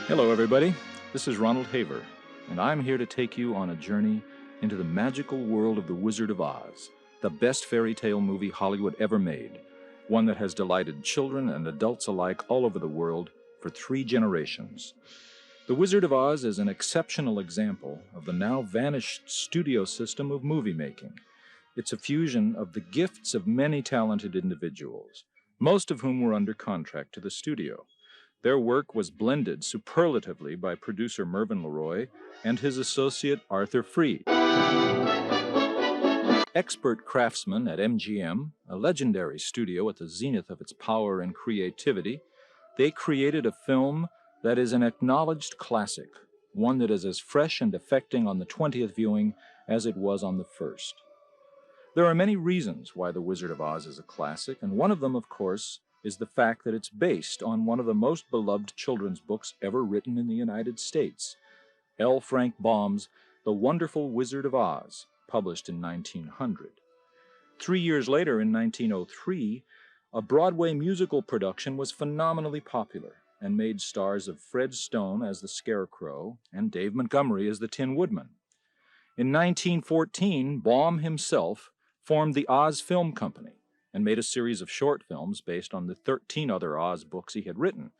Hello, everybody. This is Ronald Haver, and I'm here to take you on a journey into the magical world of The Wizard of Oz, the best fairy tale movie Hollywood ever made, one that has delighted children and adults alike all over the world for 3 generations. The Wizard of Oz is an exceptional example of the now vanished studio system of movie making. It's a fusion of the gifts of many talented individuals, most of whom were under contract to the studio. Their work was blended superlatively by producer Mervyn LeRoy and his associate Arthur Freed. Expert craftsmen at MGM, a legendary studio at the zenith of its power and creativity, they created a film that is an acknowledged classic, one that is as fresh and affecting on the 20th viewing as it was on the first. There are many reasons why The Wizard of Oz is a classic, and one of them, of course, is the fact that it's based on one of the most beloved children's books ever written in the United States, L. Frank Baum's The Wonderful Wizard of Oz, published in 1900. 3 years later, in 1903, a Broadway musical production was phenomenally popular and made stars of Fred Stone as the Scarecrow and Dave Montgomery as the Tin Woodman. In 1914, Baum himself formed the Oz Film Company and made a series of short films based on the 13 other Oz books he had written.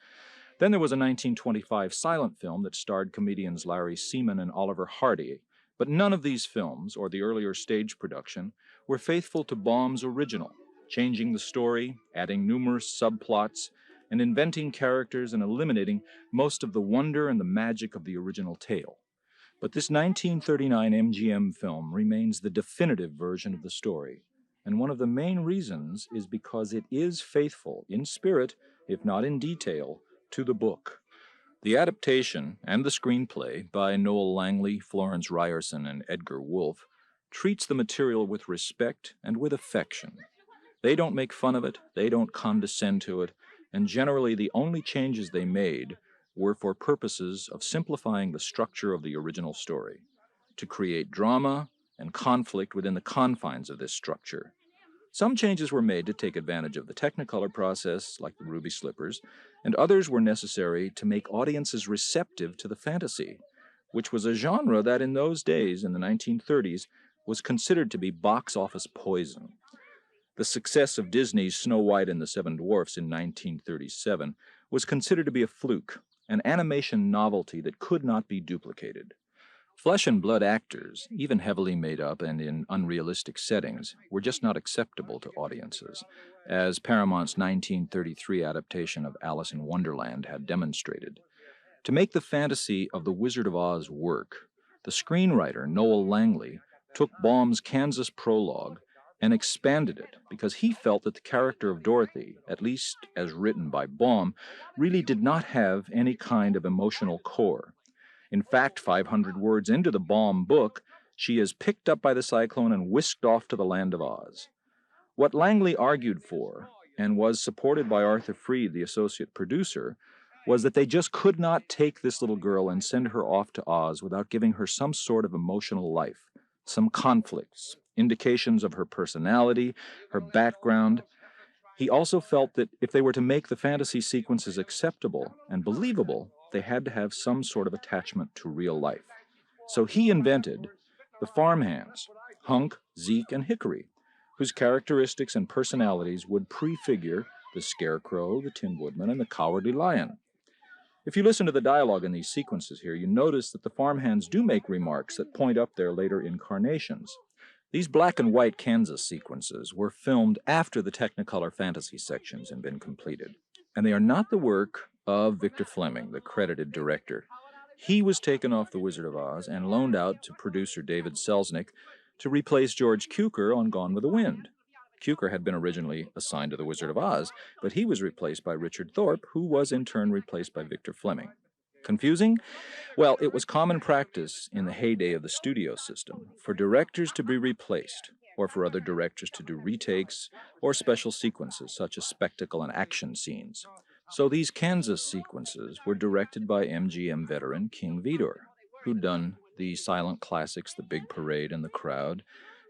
Then there was a 1925 silent film that starred comedians Larry Seaman and Oliver Hardy, but none of these films, or the earlier stage production, were faithful to Baum's original, changing the story, adding numerous subplots, and inventing characters and eliminating most of the wonder and the magic of the original tale. But this 1939 MGM film remains the definitive version of the story, and one of the main reasons is because it is faithful in spirit, if not in detail, to the book. The adaptation and the screenplay by Noel Langley, Florence Ryerson, and Edgar Wolfe treats the material with respect and with affection. They don't make fun of it, they don't condescend to it, and generally the only changes they made were for purposes of simplifying the structure of the original story, to create drama and conflict within the confines of this structure. Some changes were made to take advantage of the Technicolor process, like the Ruby Slippers, and others were necessary to make audiences receptive to the fantasy, which was a genre that in those days, in the 1930s, was considered to be box office poison. The success of Disney's Snow White and the Seven Dwarfs in 1937 was considered to be a fluke, an animation novelty that could not be duplicated. Flesh and blood actors, even heavily made up and in unrealistic settings, were just not acceptable to audiences, as Paramount's 1933 adaptation of Alice in Wonderland had demonstrated. To make the fantasy of The Wizard of Oz work, the screenwriter Noel Langley took Baum's Kansas prologue and expanded it because he felt that the character of Dorothy, at least as written by Baum, really did not have any kind of emotional core. In fact, 500 words into the Baum book, she is picked up by the cyclone and whisked off to the land of Oz. What Langley argued for, and was supported by Arthur Freed, the associate producer, was that they just could not take this little girl and send her off to Oz without giving her some sort of emotional life, some conflicts, indications of her personality, her background. He also felt that if they were to make the fantasy sequences acceptable and believable, they had to have some sort of attachment to real life. So he invented the farmhands, Hunk, Zeke, and Hickory, whose characteristics and personalities would prefigure the Scarecrow, the Tin Woodman, and the Cowardly Lion. If you listen to the dialogue in these sequences here, you notice that the farmhands do make remarks that point up their later incarnations. These black and white Kansas sequences were filmed after the Technicolor fantasy sections had been completed, and they are not the work of Victor Fleming, the credited director. He was taken off The Wizard of Oz and loaned out to producer David Selznick to replace George Cukor on Gone with the Wind. Cukor had been originally assigned to The Wizard of Oz, but he was replaced by Richard Thorpe, who was in turn replaced by Victor Fleming. Confusing? Well, it was common practice in the heyday of the studio system for directors to be replaced, or for other directors to do retakes or special sequences such as spectacle and action scenes. So these Kansas sequences were directed by MGM veteran King Vidor, who'd done the silent classics The Big Parade and The Crowd,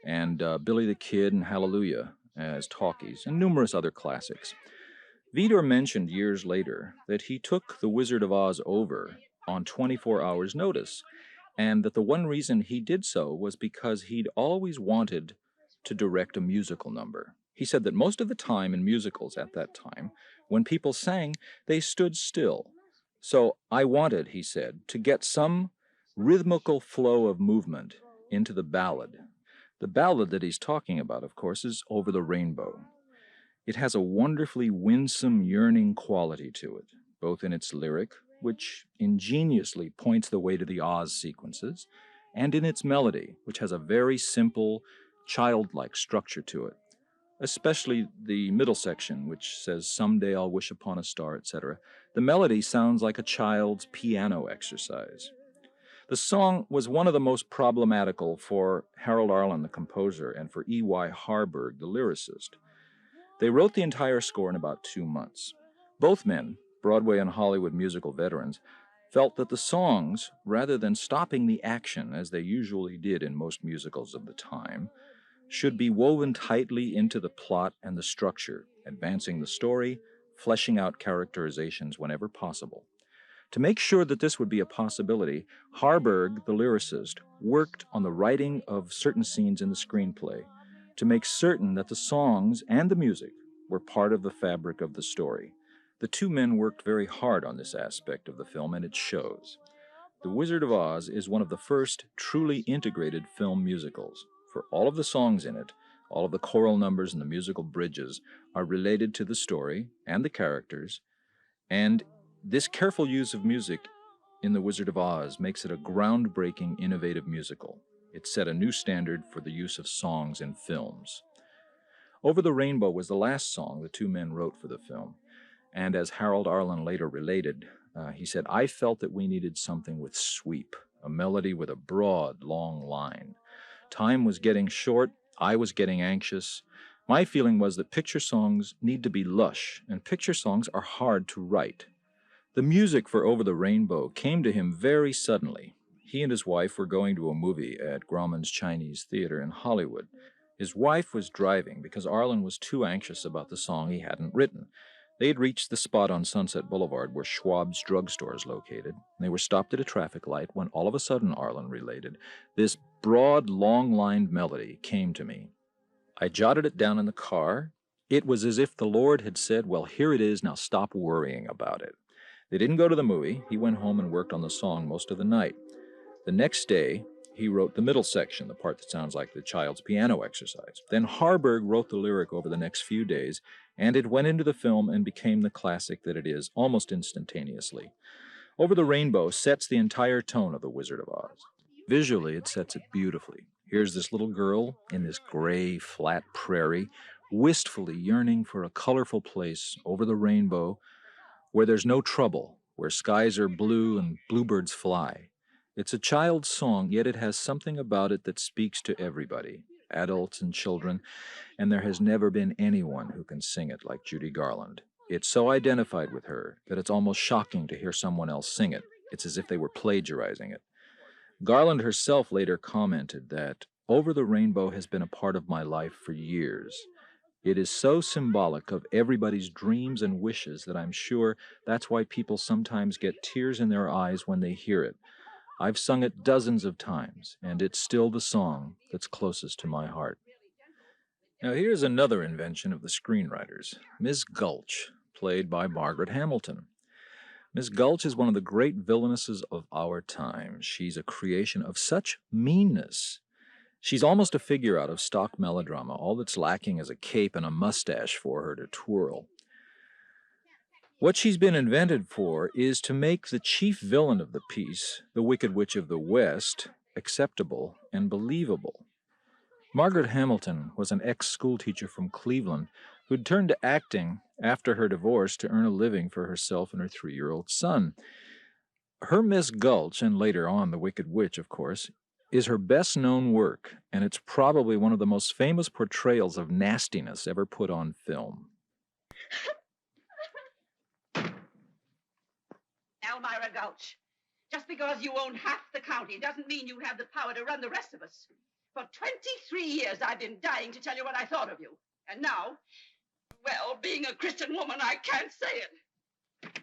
and Billy the Kid and Hallelujah as talkies, and numerous other classics. Vidor mentioned years later that he took The Wizard of Oz over on 24 hours' notice, and that the one reason he did so was because he'd always wanted to direct a musical number. He said that most of the time in musicals at that time, when people sang, they stood still. So I wanted, he said, to get some rhythmical flow of movement into the ballad. The ballad that he's talking about, of course, is Over the Rainbow. It has a wonderfully winsome, yearning quality to it, both in its lyric, which ingeniously points the way to the Oz sequences, and in its melody, which has a very simple, childlike structure to it, especially the middle section, which says, "Someday I'll wish upon a star," etc. The melody sounds like a child's piano exercise. The song was one of the most problematical for Harold Arlen, the composer, and for E.Y. Harburg, the lyricist. They wrote the entire score in about 2 months. Both men, Broadway and Hollywood musical veterans, felt that the songs, rather than stopping the action as they usually did in most musicals of the time, should be woven tightly into the plot and the structure, advancing the story, fleshing out characterizations whenever possible. To make sure that this would be a possibility, Harburg, the lyricist, worked on the writing of certain scenes in the screenplay to make certain that the songs and the music were part of the fabric of the story. The two men worked very hard on this aspect of the film, and it shows. The Wizard of Oz is one of the first truly integrated film musicals, for all of the songs in it, all of the choral numbers and the musical bridges are related to the story and the characters, and this careful use of music in The Wizard of Oz makes it a groundbreaking, innovative musical. It set a new standard for the use of songs in films. Over the Rainbow was the last song the two men wrote for the film, and as Harold Arlen later related, he said, "I felt that we needed something with sweep, a melody with a broad, long line. Time was getting short, I was getting anxious. My feeling was that picture songs need to be lush, and picture songs are hard to write." The music for Over the Rainbow came to him very suddenly. He and his wife were going to a movie at Grauman's Chinese Theater in Hollywood. His wife was driving because Arlen was too anxious about the song he hadn't written. They had reached the spot on Sunset Boulevard where Schwab's drugstore is located. They were stopped at a traffic light when all of a sudden, Arlen related, this broad, long-lined melody came to me. I jotted it down in the car. It was as if the Lord had said, "Well, here it is, now stop worrying about it." They didn't go to the movie. He went home and worked on the song most of the night. The next day, he wrote the middle section, the part that sounds like the child's piano exercise. Then Harburg wrote the lyric over the next few days, and it went into the film and became the classic that it is almost instantaneously. Over the Rainbow sets the entire tone of The Wizard of Oz. Visually, it sets it beautifully. Here's this little girl in this gray, flat prairie, wistfully yearning for a colorful place over the rainbow, where there's no trouble, where skies are blue and bluebirds fly. It's a child's song, yet it has something about it that speaks to everybody, adults and children, and there has never been anyone who can sing it like Judy Garland. It's so identified with her that it's almost shocking to hear someone else sing it. It's as if they were plagiarizing it. Garland herself later commented that Over the Rainbow has been a part of my life for years. It is so symbolic of everybody's dreams and wishes that I'm sure that's why people sometimes get tears in their eyes when they hear it. I've sung it dozens of times, and it's still the song that's closest to my heart. Now here's another invention of the screenwriters, Miss Gulch, played by Margaret Hamilton. Miss Gulch is one of the great villainesses of our time. She's a creation of such meanness. She's almost a figure out of stock melodrama. All that's lacking is a cape and a mustache for her to twirl. What she's been invented for is to make the chief villain of the piece, the Wicked Witch of the West, acceptable and believable. Margaret Hamilton was an ex-schoolteacher from Cleveland who'd turned to acting after her divorce to earn a living for herself and her 3-year-old son. Her Miss Gulch, and later on The Wicked Witch, of course, is her best-known work, and it's probably one of the most famous portrayals of nastiness ever put on film. Elmira Gulch, just because you own half the county doesn't mean you have the power to run the rest of us. For 23 years, I've been dying to tell you what I thought of you. And now, Well, being a Christian woman, I can't say it.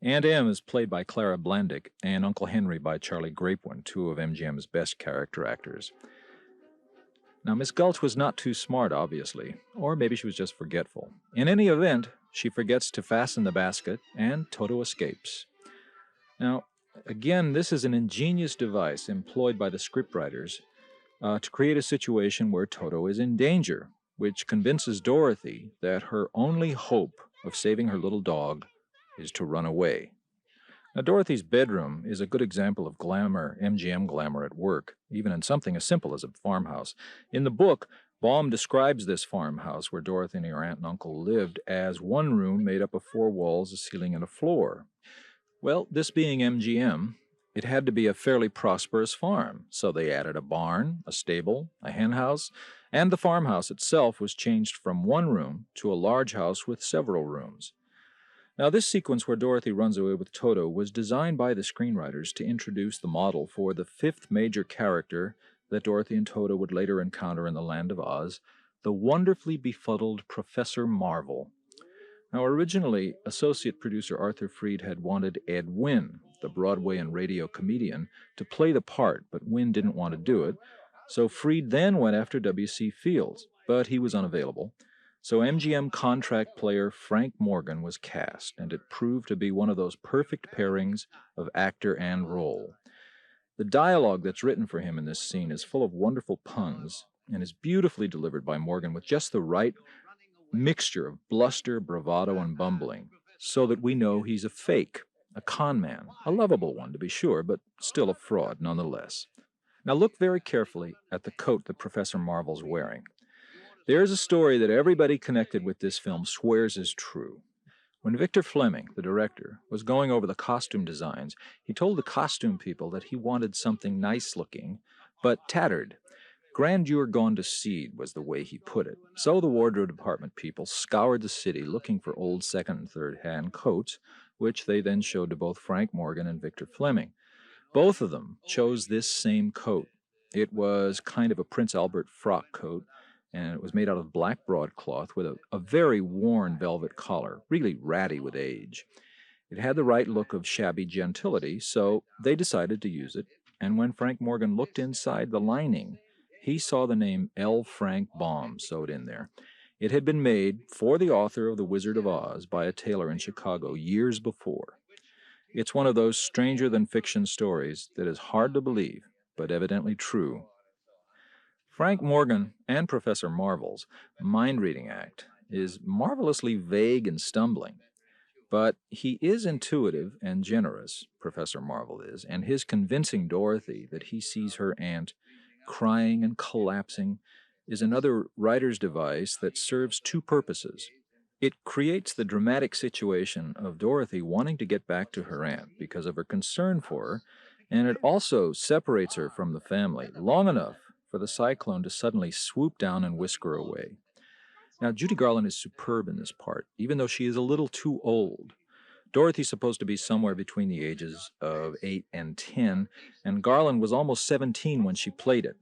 Aunt Em is played by Clara Blandick and Uncle Henry by Charlie Grapewan, two of MGM's best character actors. Now, Miss Gulch was not too smart, obviously, or maybe she was just forgetful. In any event, she forgets to fasten the basket, and Toto escapes. Now, again, this is an ingenious device employed by the scriptwriters to create a situation where Toto is in danger, which convinces Dorothy that her only hope of saving her little dog is to run away. Now, Dorothy's bedroom is a good example of glamour, MGM glamour at work, even in something as simple as a farmhouse. In the book, Baum describes this farmhouse where Dorothy and her aunt and uncle lived as one room made up of 4 walls, a ceiling, and a floor. Well, this being MGM, it had to be a fairly prosperous farm, so they added a barn, a stable, a henhouse, and the farmhouse itself was changed from one room to a large house with several rooms. Now, this sequence where Dorothy runs away with Toto was designed by the screenwriters to introduce the model for the 5th major character that Dorothy and Toto would later encounter in the Land of Oz, the wonderfully befuddled Professor Marvel. Now, originally, associate producer Arthur Freed had wanted Ed Wynn, the Broadway and radio comedian, to play the part, but Wynn didn't want to do it, so Freed then went after W.C. Fields, but he was unavailable. So MGM contract player Frank Morgan was cast, and it proved to be one of those perfect pairings of actor and role. The dialogue that's written for him in this scene is full of wonderful puns and is beautifully delivered by Morgan with just the right mixture of bluster, bravado, and bumbling, so that we know he's a fake, a con man, a lovable one to be sure, but still a fraud nonetheless. Now look very carefully at the coat that Professor Marvel's wearing. There's a story that everybody connected with this film swears is true. When Victor Fleming, the director, was going over the costume designs, he told the costume people that he wanted something nice-looking, but tattered. Grandeur gone to seed was the way he put it. So the wardrobe department people scoured the city looking for old second and third-hand coats, which they then showed to both Frank Morgan and Victor Fleming. Both of them chose this same coat. It was kind of a Prince Albert frock coat, and it was made out of black broadcloth with a very worn velvet collar, really ratty with age. It had the right look of shabby gentility, so they decided to use it, and when Frank Morgan looked inside the lining, he saw the name L. Frank Baum sewed in there. It had been made for the author of The Wizard of Oz by a tailor in Chicago years before. It's one of those stranger-than-fiction stories that is hard to believe, but evidently true. Frank Morgan and Professor Marvel's mind-reading act is marvelously vague and stumbling, but he is intuitive and generous, Professor Marvel is, and his convincing Dorothy that he sees her aunt crying and collapsing is another writer's device that serves 2 purposes. It creates the dramatic situation of Dorothy wanting to get back to her aunt because of her concern for her, and it also separates her from the family long enough for the cyclone to suddenly swoop down and whisk her away. Now, Judy Garland is superb in this part, even though she is a little too old. Dorothy's supposed to be somewhere between the ages of 8 and 10, and Garland was almost 17 when she played it.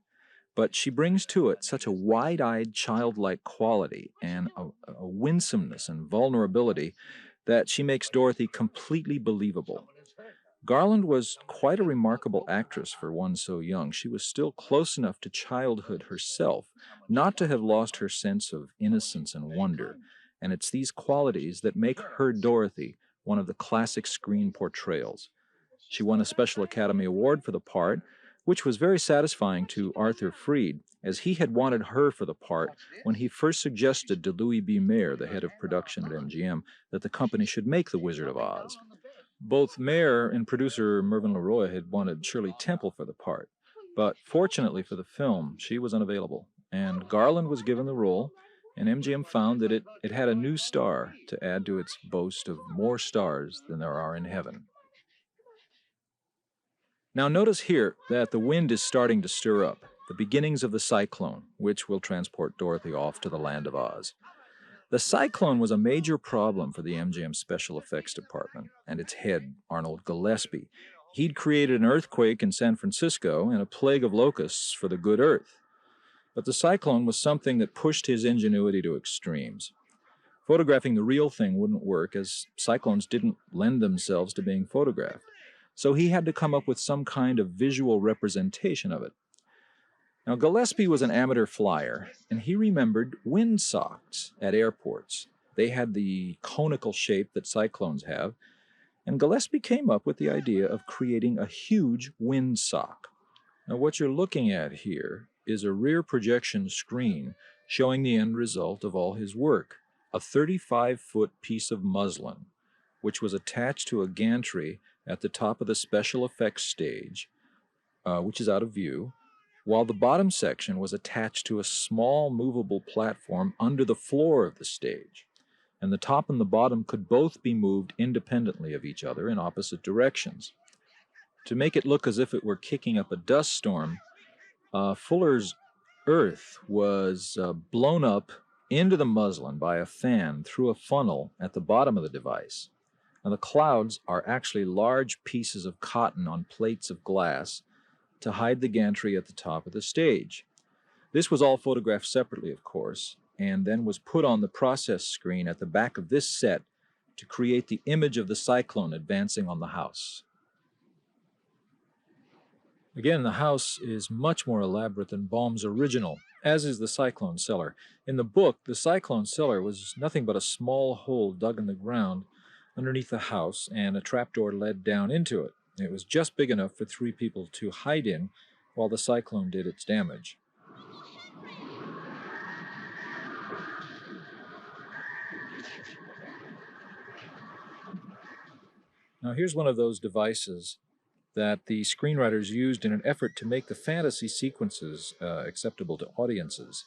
But she brings to it such a wide-eyed, childlike quality and a winsomeness and vulnerability that she makes Dorothy completely believable. Garland was quite a remarkable actress for one so young. She was still close enough to childhood herself not to have lost her sense of innocence and wonder, and it's these qualities that make her Dorothy one of the classic screen portrayals. She won a Special Academy Award for the part, which was very satisfying to Arthur Freed, as he had wanted her for the part when he first suggested to Louis B. Mayer, the head of production at MGM, that the company should make The Wizard of Oz. Both Mayer and producer Mervyn LeRoy had wanted Shirley Temple for the part, but fortunately for the film, she was unavailable, and Garland was given the role, and MGM found that it had a new star to add to its boast of more stars than there are in heaven. Now notice here that the wind is starting to stir up, the beginnings of the cyclone, which will transport Dorothy off to the Land of Oz. The cyclone was a major problem for the MGM Special Effects Department and its head, Arnold Gillespie. He'd created an earthquake in San Francisco and a plague of locusts for the good earth. But the cyclone was something that pushed his ingenuity to extremes. Photographing the real thing wouldn't work, as cyclones didn't lend themselves to being photographed. So he had to come up with some kind of visual representation of it. Now, Gillespie was an amateur flyer, and he remembered windsocks at airports. They had the conical shape that cyclones have, and Gillespie came up with the idea of creating a huge windsock. Now, what you're looking at here is a rear projection screen showing the end result of all his work, a 35-foot piece of muslin, which was attached to a gantry at the top of the special effects stage, which is out of view, while the bottom section was attached to a small movable platform under the floor of the stage, and the top and the bottom could both be moved independently of each other in opposite directions. To make it look as if it were kicking up a dust storm, Fuller's earth was blown up into the muslin by a fan through a funnel at the bottom of the device. Now, the clouds are actually large pieces of cotton on plates of glass to hide the gantry at the top of the stage. This was all photographed separately, of course, and then was put on the process screen at the back of this set to create the image of the cyclone advancing on the house. Again, the house is much more elaborate than Baum's original, as is the cyclone cellar. In the book, the cyclone cellar was nothing but a small hole dug in the ground underneath the house, and a trapdoor led down into it. It was just big enough for 3 people to hide in while the cyclone did its damage. Now, here's one of those devices that the screenwriters used in an effort to make the fantasy sequences acceptable to audiences.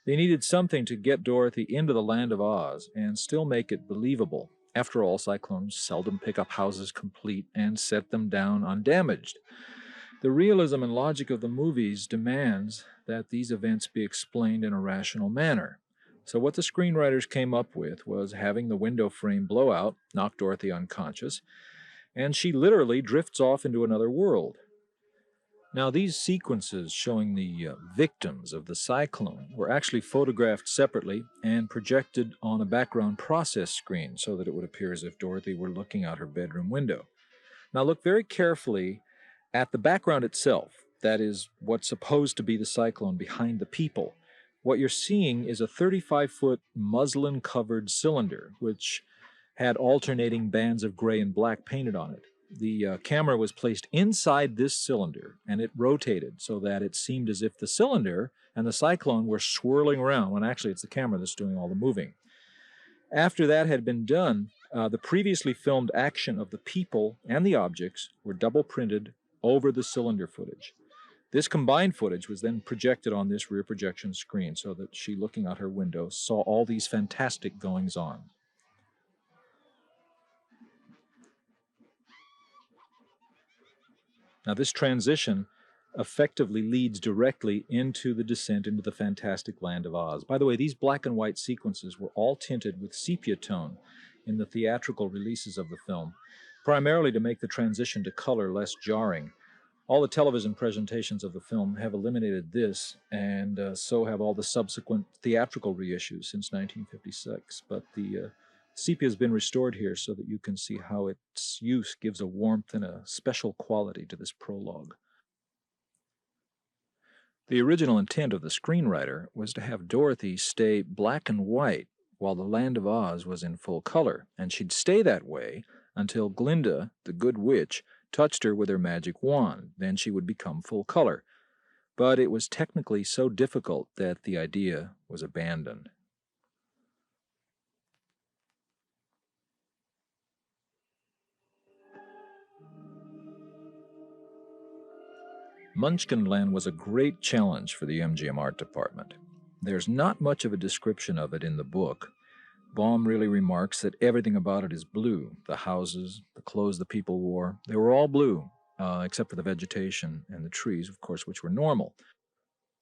They needed something to get Dorothy into the Land of Oz and still make it believable. After all, cyclones seldom pick up houses complete and set them down undamaged. The realism and logic of the movies demands that these events be explained in a rational manner. So what the screenwriters came up with was having the window frame blow out, knock Dorothy unconscious, and she literally drifts off into another world. Now, these sequences showing the victims of the cyclone were actually photographed separately and projected on a background process screen so that it would appear as if Dorothy were looking out her bedroom window. Now, look very carefully at the background itself. That is what's supposed to be the cyclone behind the people. What you're seeing is a 35-foot muslin-covered cylinder, which had alternating bands of gray and black painted on it. The camera was placed inside this cylinder, and it rotated so that it seemed as if the cylinder and the cyclone were swirling around, when actually it's the camera that's doing all the moving. After that had been done, the previously filmed action of the people and the objects were double printed over the cylinder footage. This combined footage was then projected on this rear projection screen so that she, looking out her window, saw all these fantastic goings-on. Now, this transition effectively leads directly into the descent into the fantastic Land of Oz. By the way, these black and white sequences were all tinted with sepia tone in the theatrical releases of the film, primarily to make the transition to color less jarring. All the television presentations of the film have eliminated this, and so have all the subsequent theatrical reissues since 1956. But the sepia has been restored here so that you can see how its use gives a warmth and a special quality to this prologue. The original intent of the screenwriter was to have Dorothy stay black and white while the Land of Oz was in full color, and she'd stay that way until Glinda, the Good Witch, touched her with her magic wand. Then she would become full color. But it was technically so difficult that the idea was abandoned. Munchkinland was a great challenge for the MGM art department. There's not much of a description of it in the book. Baum really remarks that everything about it is blue. The houses, the clothes the people wore, they were all blue, except for the vegetation and the trees, of course, which were normal.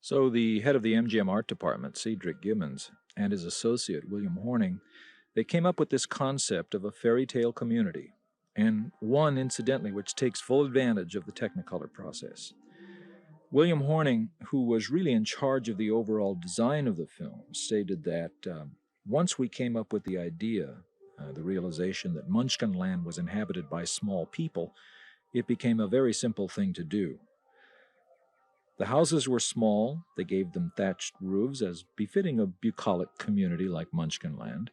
So the head of the MGM art department, Cedric Gibbons, and his associate, William Horning, they came up with this concept of a fairy tale community, and one, incidentally, which takes full advantage of the Technicolor process. William Horning, who was really in charge of the overall design of the film, stated that Once we came up with the idea, the realization that Munchkinland was inhabited by small people, it became a very simple thing to do. The houses were small, they gave them thatched roofs as befitting a bucolic community like Munchkinland,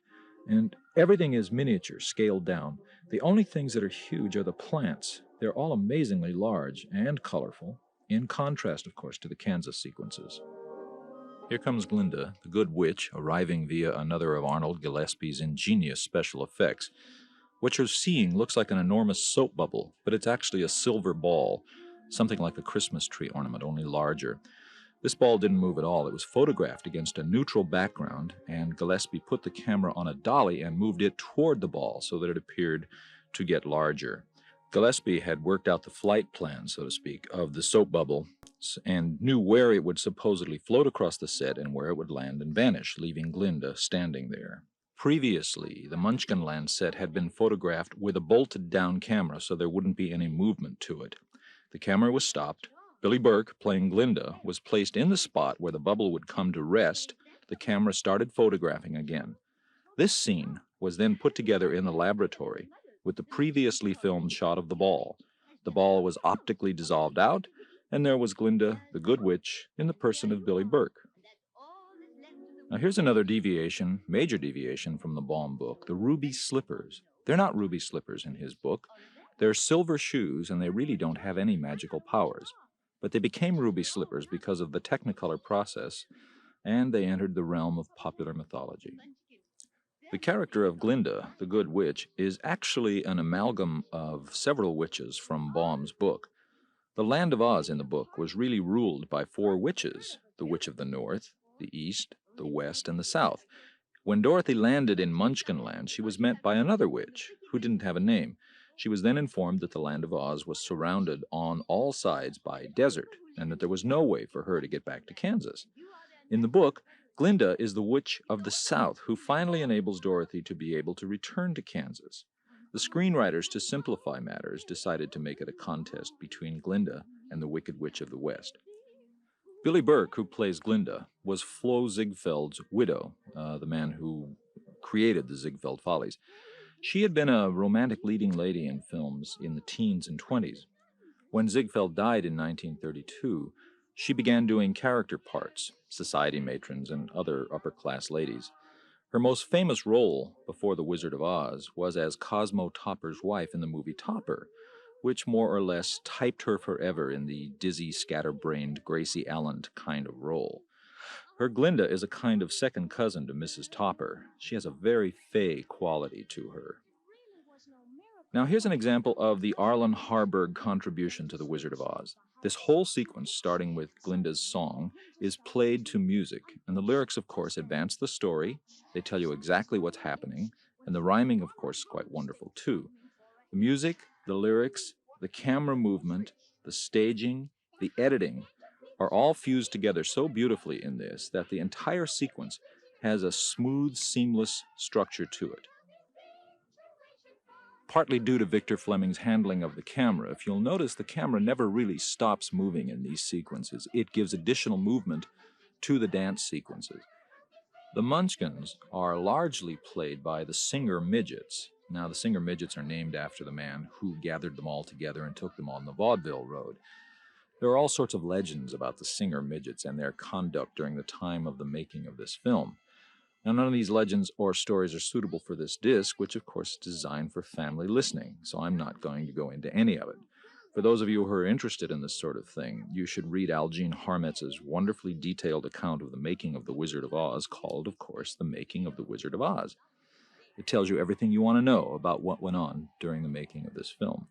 and everything is miniature, scaled down. The only things that are huge are the plants. They're all amazingly large and colorful, in contrast, of course, to the Kansas sequences. Here comes Glinda, the Good Witch, arriving via another of Arnold Gillespie's ingenious special effects. What you're seeing looks like an enormous soap bubble, but it's actually a silver ball, something like a Christmas tree ornament, only larger. This ball didn't move at all. It was photographed against a neutral background, and Gillespie put the camera on a dolly and moved it toward the ball so that it appeared to get larger. Gillespie had worked out the flight plan, so to speak, of the soap bubble and knew where it would supposedly float across the set and where it would land and vanish, leaving Glinda standing there. Previously, the Munchkinland set had been photographed with a bolted-down camera so there wouldn't be any movement to it. The camera was stopped. Billy Burke, playing Glinda, was placed in the spot where the bubble would come to rest. The camera started photographing again. This scene was then put together in the laboratory with the previously filmed shot of the ball. The ball was optically dissolved out, and there was Glinda, the Good Witch, in the person of Billy Burke. Now here's another deviation, major deviation from the Baum book, the ruby slippers. They're not ruby slippers in his book. They're silver shoes, and they really don't have any magical powers. But they became ruby slippers because of the Technicolor process, and they entered the realm of popular mythology. The character of Glinda, the Good Witch, is actually an amalgam of several witches from Baum's book. The Land of Oz in the book was really ruled by 4 witches, the Witch of the North, the East, the West, and the South. When Dorothy landed in Munchkinland, she was met by another witch, who didn't have a name. She was then informed that the Land of Oz was surrounded on all sides by desert, and that there was no way for her to get back to Kansas. In the book, Glinda is the Witch of the South, who finally enables Dorothy to be able to return to Kansas. The screenwriters, to simplify matters, decided to make it a contest between Glinda and the Wicked Witch of the West. Billy Burke, who plays Glinda, was Flo Ziegfeld's widow, the man who created the Ziegfeld Follies. She had been a romantic leading lady in films in the teens and 20s. When Ziegfeld died in 1932, she began doing character parts, society matrons and other upper-class ladies. Her most famous role before The Wizard of Oz was as Cosmo Topper's wife in the movie Topper, which more or less typed her forever in the dizzy, scatterbrained Gracie Allen kind of role. Her Glinda is a kind of second cousin to Mrs. Topper. She has a very fey quality to her. Now here's an example of the Arlen Harburg contribution to The Wizard of Oz. This whole sequence, starting with Glinda's song, is played to music, and the lyrics, of course, advance the story. They tell you exactly what's happening, and the rhyming, of course, is quite wonderful, too. The music, the lyrics, the camera movement, the staging, the editing are all fused together so beautifully in this that the entire sequence has a smooth, seamless structure to it. Partly due to Victor Fleming's handling of the camera, if you'll notice, the camera never really stops moving in these sequences. It gives additional movement to the dance sequences. The Munchkins are largely played by the Singer Midgets. Now, the Singer Midgets are named after the man who gathered them all together and took them on the vaudeville road. There are all sorts of legends about the Singer Midgets and their conduct during the time of the making of this film. Now, none of these legends or stories are suitable for this disc, which, of course, is designed for family listening, so I'm not going to go into any of it. For those of you who are interested in this sort of thing, you should read Algene Harmetz's wonderfully detailed account of the making of The Wizard of Oz, called, of course, The Making of the Wizard of Oz. It tells you everything you want to know about what went on during the making of this film.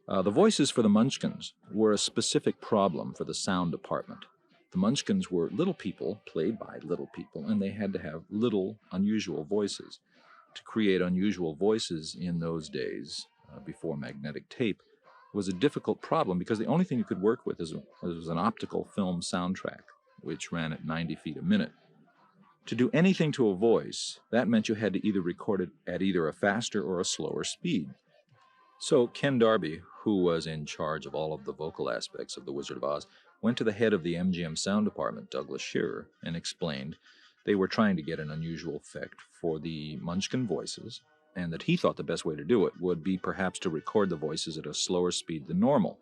The voices for the Munchkins were a specific problem for the sound department. The Munchkins were little people, played by little people, and they had to have little, unusual voices. To create unusual voices in those days, before magnetic tape, was a difficult problem because the only thing you could work with was an optical film soundtrack, which ran at 90 feet a minute. To do anything to a voice, that meant you had to either record it at either a faster or a slower speed. So Ken Darby, who was in charge of all of the vocal aspects of The Wizard of Oz, went to the head of the MGM sound department, Douglas Shearer, and explained They were trying to get an unusual effect for the Munchkin voices, and that he thought the best way to do it would be perhaps to record the voices at a slower speed than normal,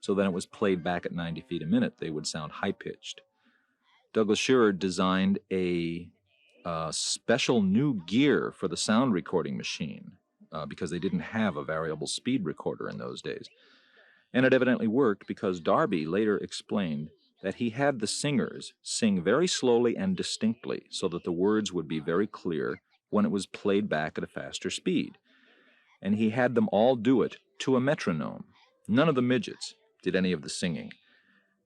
so that it was played back at 90 feet a minute, they would sound high-pitched. Douglas Shearer designed a special new gear for the sound recording machine because they didn't have a variable speed recorder in those days. And it evidently worked because Darby later explained that he had the singers sing very slowly and distinctly so that the words would be very clear when it was played back at a faster speed. And he had them all do it to a metronome. None of the midgets did any of the singing.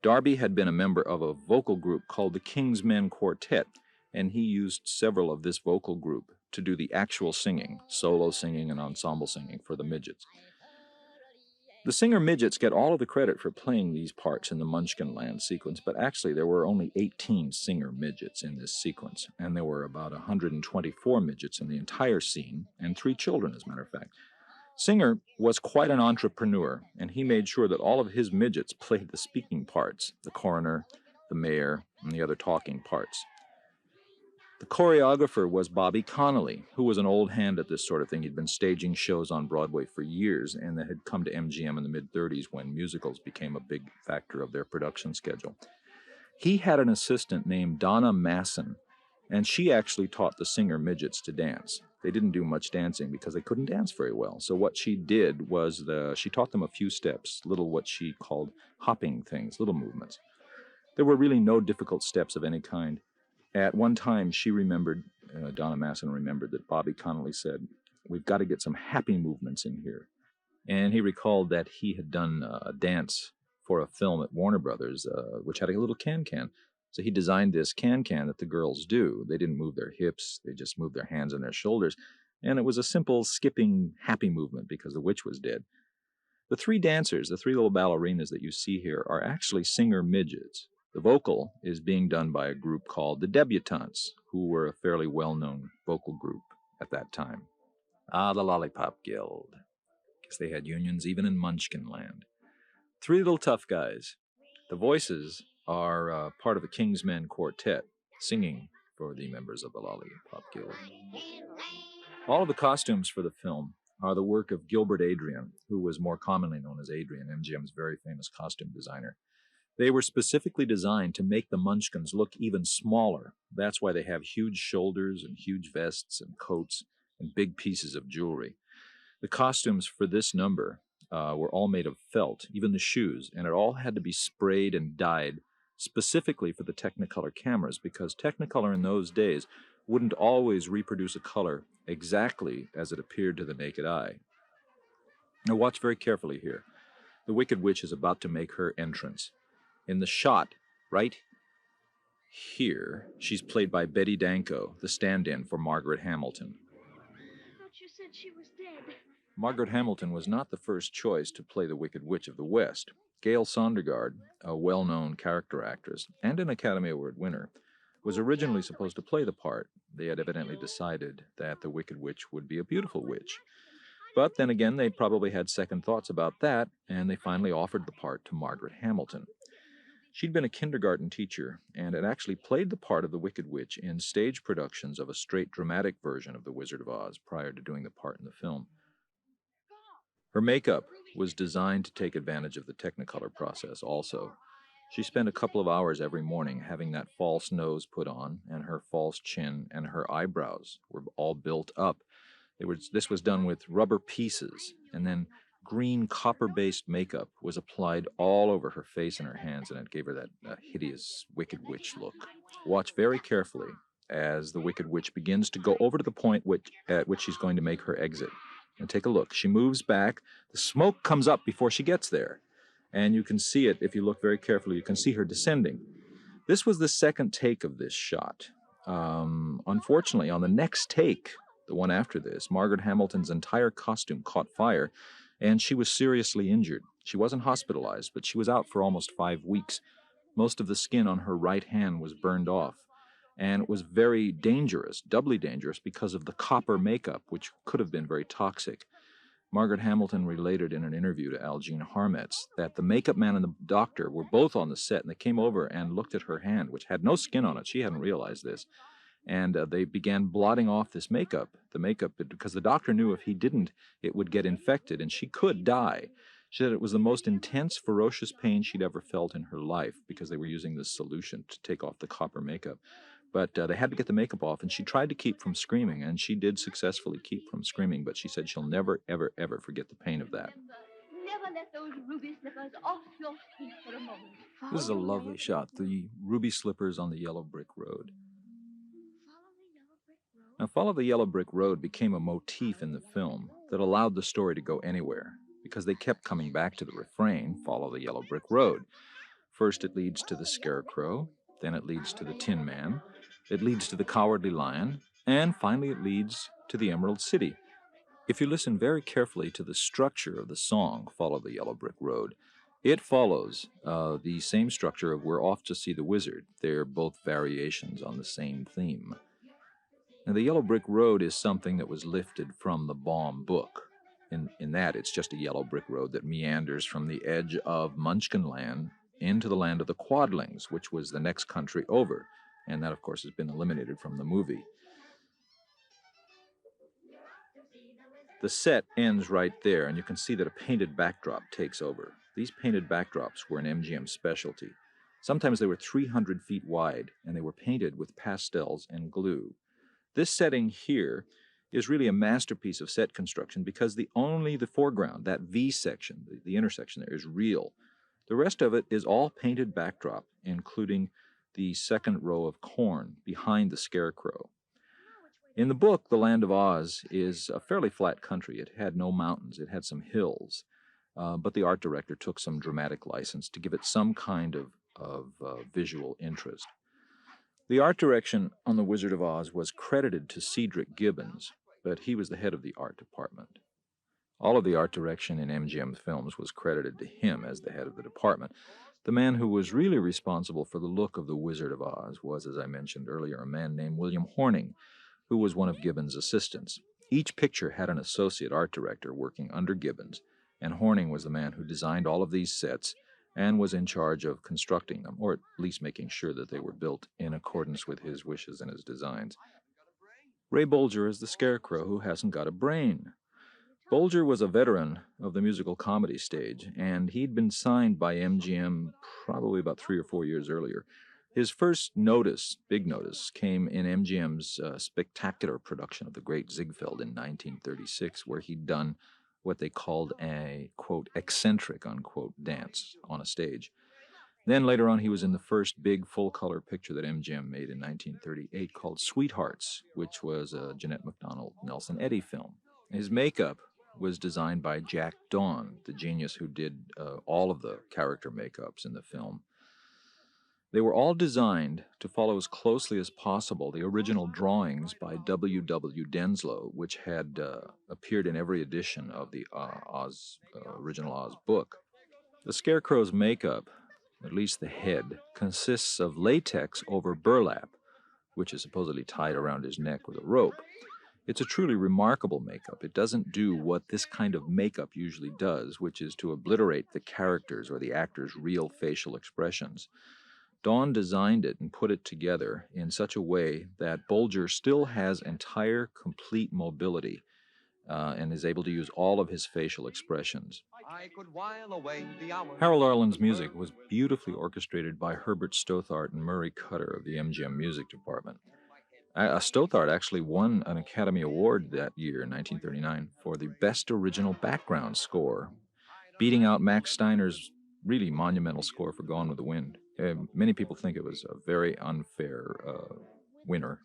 Darby had been a member of a vocal group called the King's Men Quartet, and he used several of this vocal group to do the actual singing, solo singing and ensemble singing for the midgets. The singer midgets get all of the credit for playing these parts in the Munchkinland sequence, but actually there were only 18 singer midgets in this sequence, and there were about 124 midgets in the entire scene, and 3 children, as a matter of fact. Singer was quite an entrepreneur, and he made sure that all of his midgets played the speaking parts, the coroner, the mayor, and the other talking parts. The choreographer was Bobby Connolly, who was an old hand at this sort of thing. He'd been staging shows on Broadway for years, and that had come to MGM in the mid-30s when musicals became a big factor of their production schedule. He had an assistant named Donna Masson, and she actually taught the singer midgets to dance. They didn't do much dancing because they couldn't dance very well. So what she did was she taught them a few steps, little what she called hopping things, little movements. There were really no difficult steps of any kind. At one time, she remembered, Donna Masson remembered that Bobby Connolly said, "We've got to get some happy movements in here." And he recalled that he had done a dance for a film at Warner Brothers, which had a little can-can. So he designed this can-can that the girls do. They didn't move their hips, they just moved their hands and their shoulders. And it was a simple skipping happy movement because the witch was dead. The 3 dancers, the 3 little ballerinas that you see here, are actually singer midgets. The vocal is being done by a group called the Debutantes, who were a fairly well-known vocal group at that time. Ah, the Lollipop Guild. Guess they had unions even in Munchkinland. 3 little tough guys. The voices are part of the King's Men Quartet, singing for the members of the Lollipop Guild. All of the costumes for the film are the work of Gilbert Adrian, who was more commonly known as Adrian, MGM's very famous costume designer. They were specifically designed to make the Munchkins look even smaller. That's why they have huge shoulders and huge vests and coats and big pieces of jewelry. The costumes for this number were all made of felt, even the shoes, and it all had to be sprayed and dyed specifically for the Technicolor cameras, because Technicolor in those days wouldn't always reproduce a color exactly as it appeared to the naked eye. Now watch very carefully here. The Wicked Witch is about to make her entrance. In the shot, right here, she's played by Betty Danko, the stand-in for Margaret Hamilton. I thought you said she was dead. Margaret Hamilton was not the first choice to play the Wicked Witch of the West. Gail Sondergaard, a well-known character actress and an Academy Award winner, was originally supposed to play the part. They had evidently decided that the Wicked Witch would be a beautiful witch. But then again, they probably had second thoughts about that, and they finally offered the part to Margaret Hamilton. She'd been a kindergarten teacher and had actually played the part of the Wicked Witch in stage productions of a straight dramatic version of The Wizard of Oz prior to doing the part in the film. Her makeup was designed to take advantage of the Technicolor process also. She spent a couple of hours every morning having that false nose put on, and her false chin and her eyebrows were all built up. This was done with rubber pieces, and then green copper-based makeup was applied all over her face and her hands, and it gave her that hideous Wicked Witch look. Watch very carefully as the Wicked Witch begins to go over to the point at which she's going to make her exit. And take a look. She moves back. The smoke comes up before she gets there. And you can see it, if you look very carefully, you can see her descending. This was the second take of this shot. Unfortunately, on the next take, the one after this, Margaret Hamilton's entire costume caught fire, and she was seriously injured. She wasn't hospitalized, but she was out for almost 5 weeks. Most of the skin on her right hand was burned off. And it was very dangerous, doubly dangerous, because of the copper makeup, which could have been very toxic. Margaret Hamilton related in an interview to Algene Harmetz that the makeup man and the doctor were both on the set, and they came over and looked at her hand, which had no skin on it. She hadn't realized this. And they began blotting off this makeup, because the doctor knew if he didn't, it would get infected and she could die. She said it was the most intense, ferocious pain she'd ever felt in her life because they were using this solution to take off the copper makeup. But they had to get the makeup off, and she tried to keep from screaming, and she did successfully keep from screaming, but she said she'll never, ever, ever forget the pain of that. Never let those ruby slippers off your feet for a moment. This is a lovely shot, the ruby slippers on the yellow brick road. Now, Follow the Yellow Brick Road became a motif in the film that allowed the story to go anywhere, because they kept coming back to the refrain, Follow the Yellow Brick Road. First it leads to the Scarecrow, then it leads to the Tin Man, it leads to the Cowardly Lion, and finally it leads to the Emerald City. If you listen very carefully to the structure of the song, Follow the Yellow Brick Road, it follows the same structure of We're Off to See the Wizard. They're both variations on the same theme. Now, the Yellow Brick Road is something that was lifted from the Baum book. In that, it's just a yellow brick road that meanders from the edge of Munchkinland into the land of the Quadlings, which was the next country over. And that, of course, has been eliminated from the movie. The set ends right there, and you can see that a painted backdrop takes over. These painted backdrops were an MGM specialty. Sometimes they were 300 feet wide, and they were painted with pastels and glue. This setting here is really a masterpiece of set construction because only the foreground, that V section, the intersection there, is real. The rest of it is all painted backdrop, including the second row of corn behind the Scarecrow. In the book, The Land of Oz is a fairly flat country. It had no mountains. It had some hills. But the art director took some dramatic license to give it some kind of visual interest. The art direction on The Wizard of Oz was credited to Cedric Gibbons, but he was the head of the art department. All of the art direction in MGM films was credited to him as the head of the department. The man who was really responsible for the look of The Wizard of Oz was, as I mentioned earlier, a man named William Horning, who was one of Gibbons' assistants. Each picture had an associate art director working under Gibbons, and Horning was the man who designed all of these sets and was in charge of constructing them, or at least making sure that they were built in accordance with his wishes and his designs. Ray Bolger is the Scarecrow who hasn't got a brain. Bolger was a veteran of the musical comedy stage, and he'd been signed by MGM probably about 3 or 4 years earlier. His first notice, big notice, came in MGM's spectacular production of The Great Ziegfeld in 1936, where he'd done what they called a, quote, eccentric, unquote, dance on a stage. Then later on, he was in the first big full-color picture that MGM made in 1938 called Sweethearts, which was a Jeanette MacDonald, Nelson Eddy film. His makeup was designed by Jack Dawn, the genius who did all of the character makeups in the film. They were all designed to follow as closely as possible the original drawings by W. W. Denslow, which had appeared in every edition of the original Oz book. The Scarecrow's makeup, at least the head, consists of latex over burlap, which is supposedly tied around his neck with a rope. It's a truly remarkable makeup. It doesn't do what this kind of makeup usually does, which is to obliterate the characters' or the actors' real facial expressions. Dawn designed it and put it together in such a way that Bolger still has entire, complete mobility and is able to use all of his facial expressions. Harold Arlen's music was beautifully orchestrated by Herbert Stothart and Murray Cutter of the MGM Music Department. Stothart actually won an Academy Award that year, 1939, for the Best Original Background Score, beating out Max Steiner's really monumental score for Gone with the Wind. Many people think it was a very unfair winner.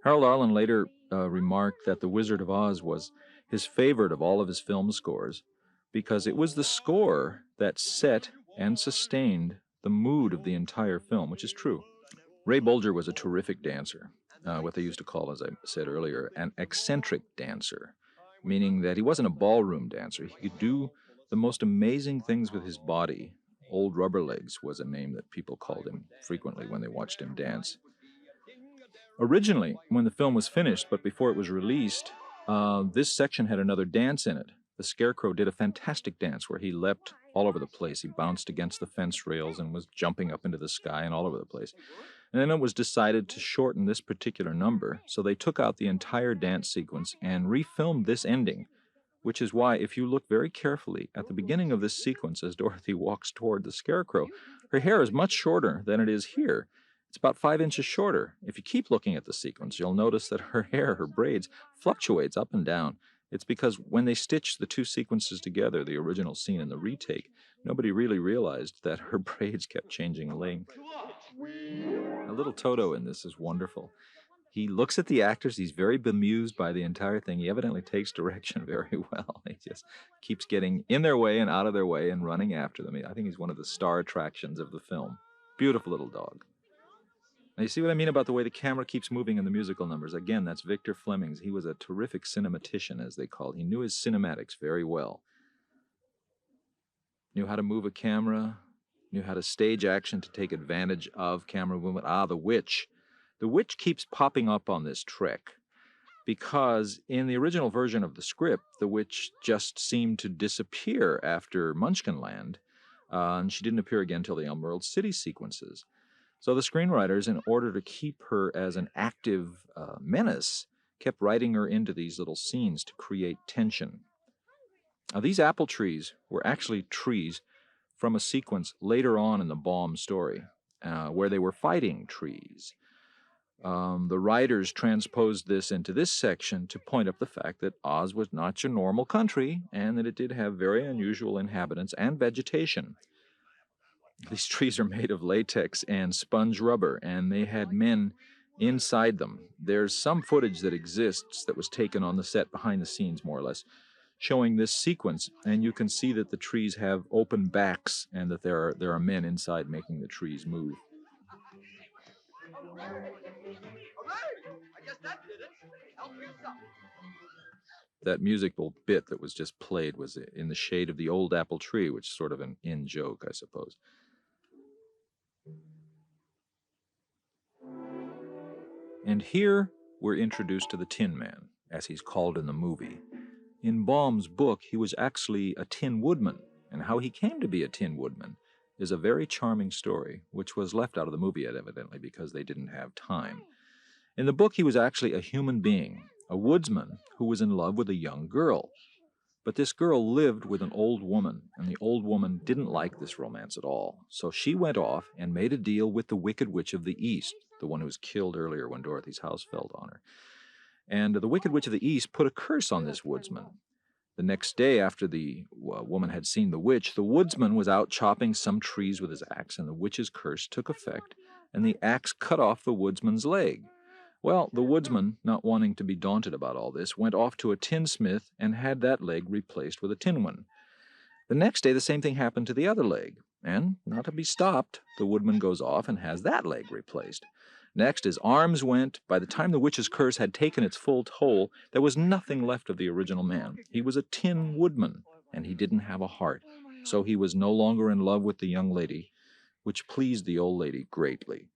Harold Arlen later remarked that The Wizard of Oz was his favorite of all of his film scores because it was the score that set and sustained the mood of the entire film, which is true. Ray Bolger was a terrific dancer, what they used to call, as I said earlier, an eccentric dancer, meaning that he wasn't a ballroom dancer. He could do the most amazing things with his body. Old Rubber Legs was a name that people called him frequently when they watched him dance. Originally, when the film was finished, but before it was released, this section had another dance in it. The Scarecrow did a fantastic dance where he leapt all over the place. He bounced against the fence rails and was jumping up into the sky and all over the place. And then it was decided to shorten this particular number, so they took out the entire dance sequence and refilmed this ending, which is why, if you look very carefully at the beginning of this sequence as Dorothy walks toward the Scarecrow, her hair is much shorter than it is here. It's about 5 inches shorter. If you keep looking at the sequence, you'll notice that her hair, her braids, fluctuates up and down. It's because when they stitched the two sequences together, the original scene and the retake, nobody really realized that her braids kept changing length. A little Toto in this is wonderful. He looks at the actors. He's very bemused by the entire thing. He evidently takes direction very well. He just keeps getting in their way and out of their way and running after them. I think he's one of the star attractions of the film. Beautiful little dog. Now, you see what I mean about the way the camera keeps moving in the musical numbers? Again, that's Victor Fleming's. He was a terrific cinematician, as they called. He knew his cinematics very well. Knew how to move a camera, knew how to stage action to take advantage of camera movement. The witch. The witch keeps popping up on this trick because in the original version of the script, the witch just seemed to disappear after Munchkinland, and she didn't appear again until the Emerald City sequences. So the screenwriters, in order to keep her as an active menace, kept writing her into these little scenes to create tension. Now, these apple trees were actually trees from a sequence later on in the Baum story, where they were fighting trees. The writers transposed this into this section to point up the fact that Oz was not your normal country and that it did have very unusual inhabitants and vegetation. These trees are made of latex and sponge rubber, and they had men inside them. There's some footage that exists that was taken on the set behind the scenes, more or less, showing this sequence, and you can see that the trees have open backs and that there are men inside making the trees move. That musical bit that was just played was in the shade of the old apple tree, which is sort of an in joke, I suppose. And here we're introduced to the Tin Man, as he's called in the movie. In Baum's book, he was actually a Tin Woodman, and how he came to be a Tin Woodman is a very charming story, which was left out of the movie, evidently, because they didn't have time. In the book, he was actually a human being, a woodsman who was in love with a young girl. But this girl lived with an old woman, and the old woman didn't like this romance at all. So she went off and made a deal with the Wicked Witch of the East, the one who was killed earlier when Dorothy's house fell on her. And the Wicked Witch of the East put a curse on this woodsman. The next day, after the woman had seen the witch, the woodsman was out chopping some trees with his axe, and the witch's curse took effect, and the axe cut off the woodsman's leg. Well, the woodsman, not wanting to be daunted about all this, went off to a tinsmith and had that leg replaced with a tin one. The next day, the same thing happened to the other leg, and, not to be stopped, the woodman goes off and has that leg replaced. Next, his arms went. By the time the witch's curse had taken its full toll, there was nothing left of the original man. He was a tin woodman, and he didn't have a heart, so he was no longer in love with the young lady, which pleased the old lady greatly.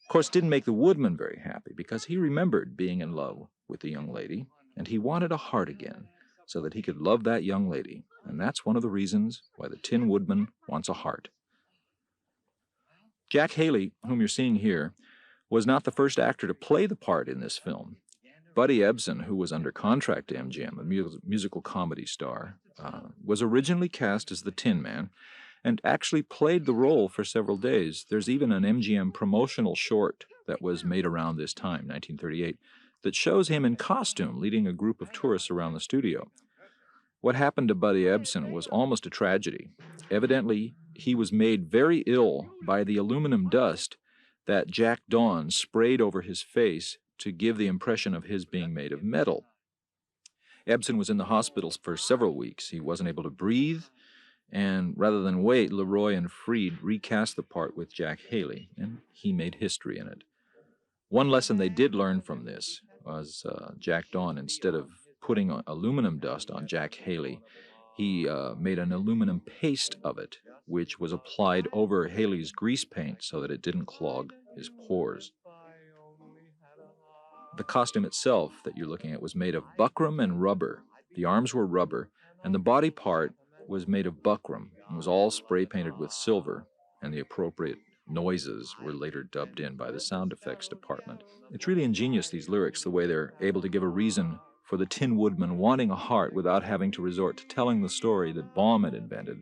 Of course, didn't make the woodman very happy, because he remembered being in love with the young lady, and he wanted a heart again, so that he could love that young lady, and that's one of the reasons why the Tin Woodman wants a heart. Jack Haley, whom you're seeing here, was not the first actor to play the part in this film. Buddy Ebsen, who was under contract to MGM, a musical comedy star, was originally cast as the Tin Man, and actually played the role for several days. There's even an MGM promotional short that was made around this time, 1938, that shows him in costume leading a group of tourists around the studio. What happened to Buddy Ebsen was almost a tragedy. Evidently, he was made very ill by the aluminum dust that Jack Dawn sprayed over his face to give the impression of his being made of metal. Ebsen was in the hospital for several weeks. He wasn't able to breathe, and rather than wait, Leroy and Freed recast the part with Jack Haley, and he made history in it. One lesson they did learn from this was Jack Dawn, instead of putting aluminum dust on Jack Haley, he made an aluminum paste of it, which was applied over Haley's grease paint so that it didn't clog his pores. The costume itself that you're looking at was made of buckram and rubber. The arms were rubber, and the body part was made of buckram and was all spray painted with silver and the appropriate noises were later dubbed in by the sound effects department. It's really ingenious, these lyrics, the way they're able to give a reason for the Tin Woodman wanting a heart without having to resort to telling the story that Baum had invented.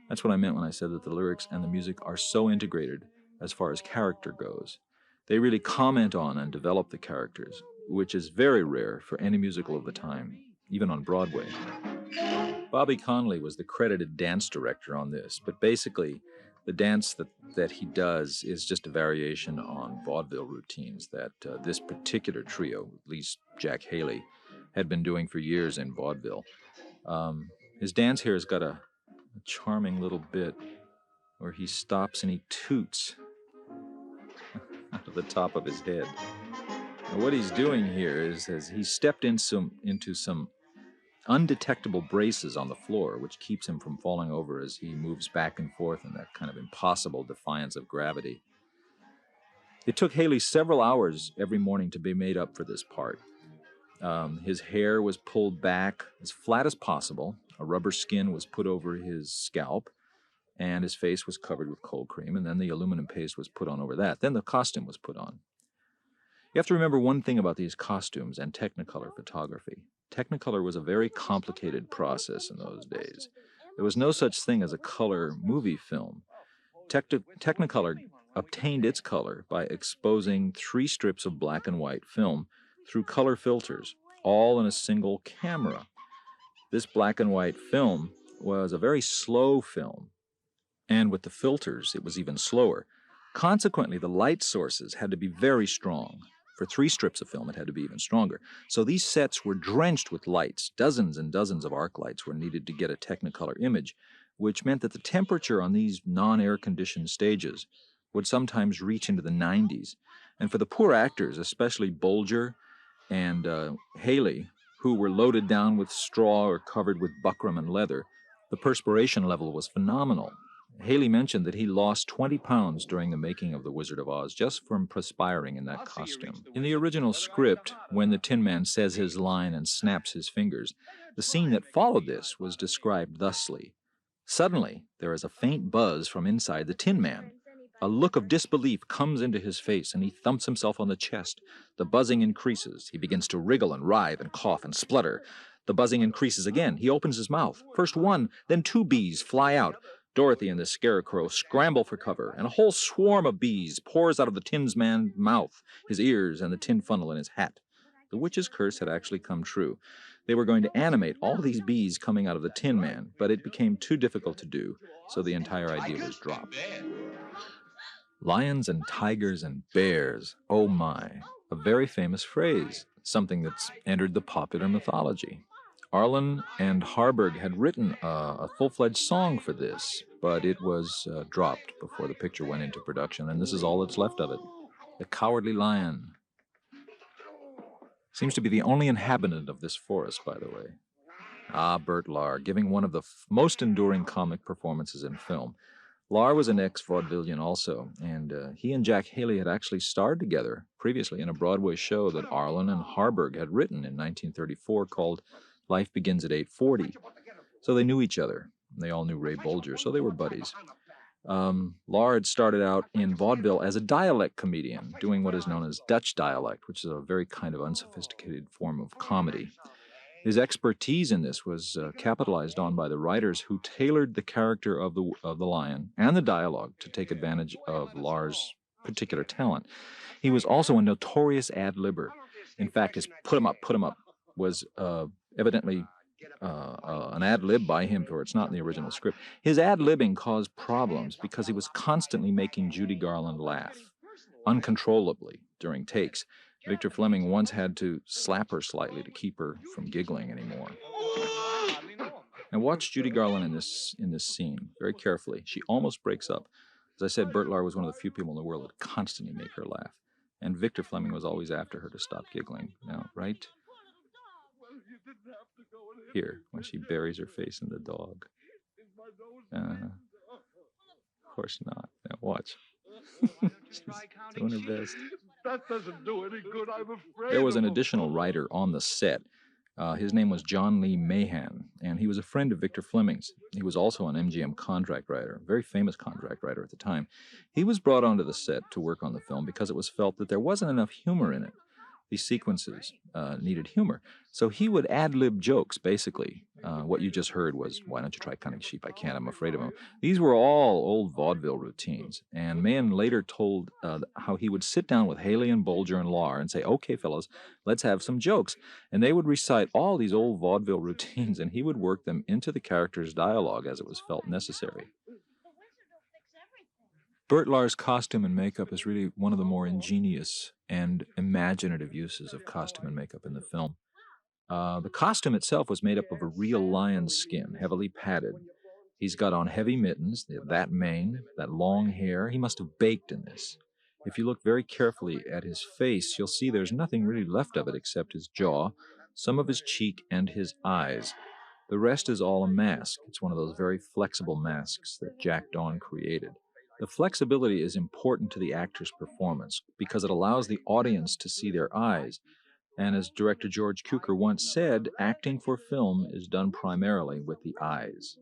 That's what I meant when I said that the lyrics and the music are so integrated as far as character goes. They really comment on and develop the characters, which is very rare for any musical of the time, even on Broadway. Bobby Conley was the credited dance director on this, but basically the dance that he does is just a variation on vaudeville routines that this particular trio, at least Jack Haley, had been doing for years in vaudeville. His dance here has got a charming little bit where he stops and he toots out of the top of his head. And what he's doing here is he's stepped into some undetectable braces on the floor, which keeps him from falling over as he moves back and forth in that kind of impossible defiance of gravity. It took Haley several hours every morning to be made up for this part. His hair was pulled back as flat as possible, a rubber skin was put over his scalp, and his face was covered with cold cream, and then the aluminum paste was put on over that. Then the costume was put on. You have to remember one thing about these costumes and Technicolor photography. Technicolor was a very complicated process in those days. There was no such thing as a color movie film. Technicolor obtained its color by exposing 3 strips of black and white film through color filters, all in a single camera. This black and white film was a very slow film, and with the filters, it was even slower. Consequently, the light sources had to be very strong. For 3 strips of film, it had to be even stronger. So these sets were drenched with lights. Dozens and dozens of arc lights were needed to get a Technicolor image, which meant that the temperature on these non-air-conditioned stages would sometimes reach into the 90s. And for the poor actors, especially Bolger and Haley, who were loaded down with straw or covered with buckram and leather, the perspiration level was phenomenal. Haley mentioned that he lost 20 pounds during the making of The Wizard of Oz just from perspiring in that costume. In the original script, when the Tin Man says his line and snaps his fingers, the scene that followed this was described thusly. Suddenly, there is a faint buzz from inside the Tin Man. A look of disbelief comes into his face, and he thumps himself on the chest. The buzzing increases. He begins to wriggle and writhe and cough and splutter. The buzzing increases again. He opens his mouth. First 1, then 2 bees fly out. Dorothy and the Scarecrow scramble for cover, and a whole swarm of bees pours out of the Tin Man's mouth, his ears, and the tin funnel in his hat. The witch's curse had actually come true. They were going to animate all these bees coming out of the Tin Man, but it became too difficult to do, so the entire idea was dropped. Lions and tigers and bears, oh my, a very famous phrase, something that's entered the popular mythology. Arlen and Harburg had written a full-fledged song for this, but it was dropped before the picture went into production, and this is all that's left of it. The Cowardly Lion. Seems to be the only inhabitant of this forest, by the way. Ah, Bert Lahr, giving one of the most enduring comic performances in film. Lahr was an ex-vaudevillian also, and he and Jack Haley had actually starred together previously in a Broadway show that Arlen and Harburg had written in 1934 called Life Begins at 8:40. So they knew each other. They all knew Ray Bolger, so they were buddies. Lahr had started out in vaudeville as a dialect comedian, doing what is known as Dutch dialect, which is a very kind of unsophisticated form of comedy. His expertise in this was capitalized on by the writers who tailored the character of the lion and the dialogue to take advantage of Lahr's particular talent. He was also a notorious ad-libber. In fact, his put 'em up was evidently an ad-lib by him, for it's not in the original script. His ad-libbing caused problems because he was constantly making Judy Garland laugh, uncontrollably, during takes. Victor Fleming once had to slap her slightly to keep her from giggling anymore. Now watch Judy Garland in this scene very carefully. She almost breaks up. As I said, Bert Lahr was one of the few people in the world that constantly make her laugh. And Victor Fleming was always after her to stop giggling. Now, right here, when she buries her face in the dog. Of course not. Now watch. She's doing her best. That doesn't do any good, I'm afraid. There was an additional writer on the set. His name was John Lee Mahan, and he was a friend of Victor Fleming's. He was also an MGM contract writer, very famous contract writer at the time. He was brought onto the set to work on the film because it was felt that there wasn't enough humor in it. These sequences needed humor. So he would ad-lib jokes, basically. What you just heard was, "Why don't you try cunning sheep? I can't, I'm afraid of him." These were all old vaudeville routines. And Mann later told how he would sit down with Haley and Bolger and Lahr and say, "Okay, fellas, let's have some jokes." And they would recite all these old vaudeville routines, and he would work them into the character's dialogue as it was felt necessary. Burt Lahr's costume and makeup is really one of the more ingenious and imaginative uses of costume and makeup in the film. The costume itself was made up of a real lion's skin, heavily padded. He's got on heavy mittens, that mane, that long hair. He must have baked in this. If you look very carefully at his face, you'll see there's nothing really left of it except his jaw, some of his cheek, and his eyes. The rest is all a mask. It's one of those very flexible masks that Jack Dawn created. The flexibility is important to the actor's performance because it allows the audience to see their eyes. And as director George Cukor once said, acting for film is done primarily with the eyes.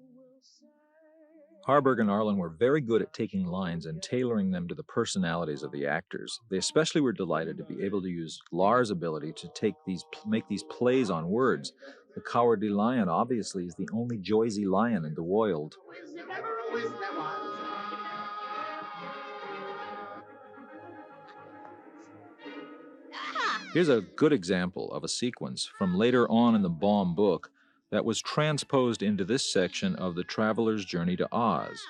Harburg and Arlen were very good at taking lines and tailoring them to the personalities of the actors. They especially were delighted to be able to use Lahr's ability to make these plays on words. The Cowardly Lion obviously is the only Joyzy lion in the world. Here's a good example of a sequence from later on in the Baum book that was transposed into this section of The Traveler's Journey to Oz.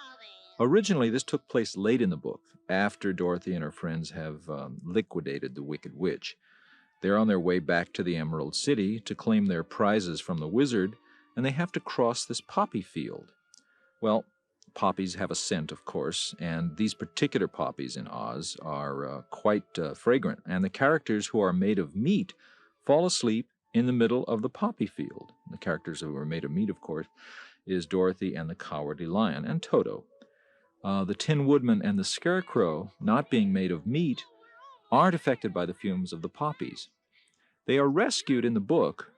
Originally, this took place late in the book, after Dorothy and her friends have liquidated the Wicked Witch. They're on their way back to the Emerald City to claim their prizes from the wizard, and they have to cross this poppy field. Well, poppies have a scent, of course, and these particular poppies in Oz are quite fragrant, and the characters who are made of meat fall asleep in the middle of the poppy field. The characters who are made of meat, of course, is Dorothy and the Cowardly Lion, and Toto. The Tin Woodman and the Scarecrow, not being made of meat, aren't affected by the fumes of the poppies. They are rescued in the book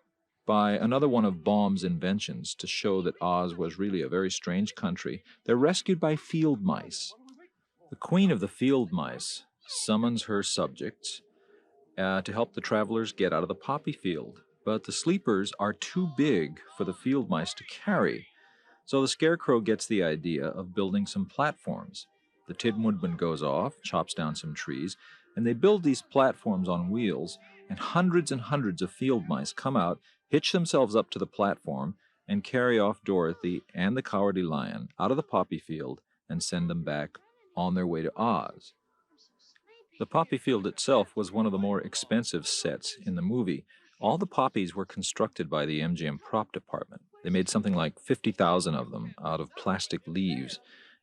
by another one of Baum's inventions to show that Oz was really a very strange country. They're rescued by field mice. The queen of the field mice summons her subjects to help the travelers get out of the poppy field, but the sleepers are too big for the field mice to carry. So the Scarecrow gets the idea of building some platforms. The Tin Woodman goes off, chops down some trees, and they build these platforms on wheels, and hundreds of field mice come out, hitch themselves up to the platform, and carry off Dorothy and the Cowardly Lion out of the poppy field and send them back on their way to Oz. The poppy field itself was one of the more expensive sets in the movie. All the poppies were constructed by the MGM prop department. They made something like 50,000 of them out of plastic leaves.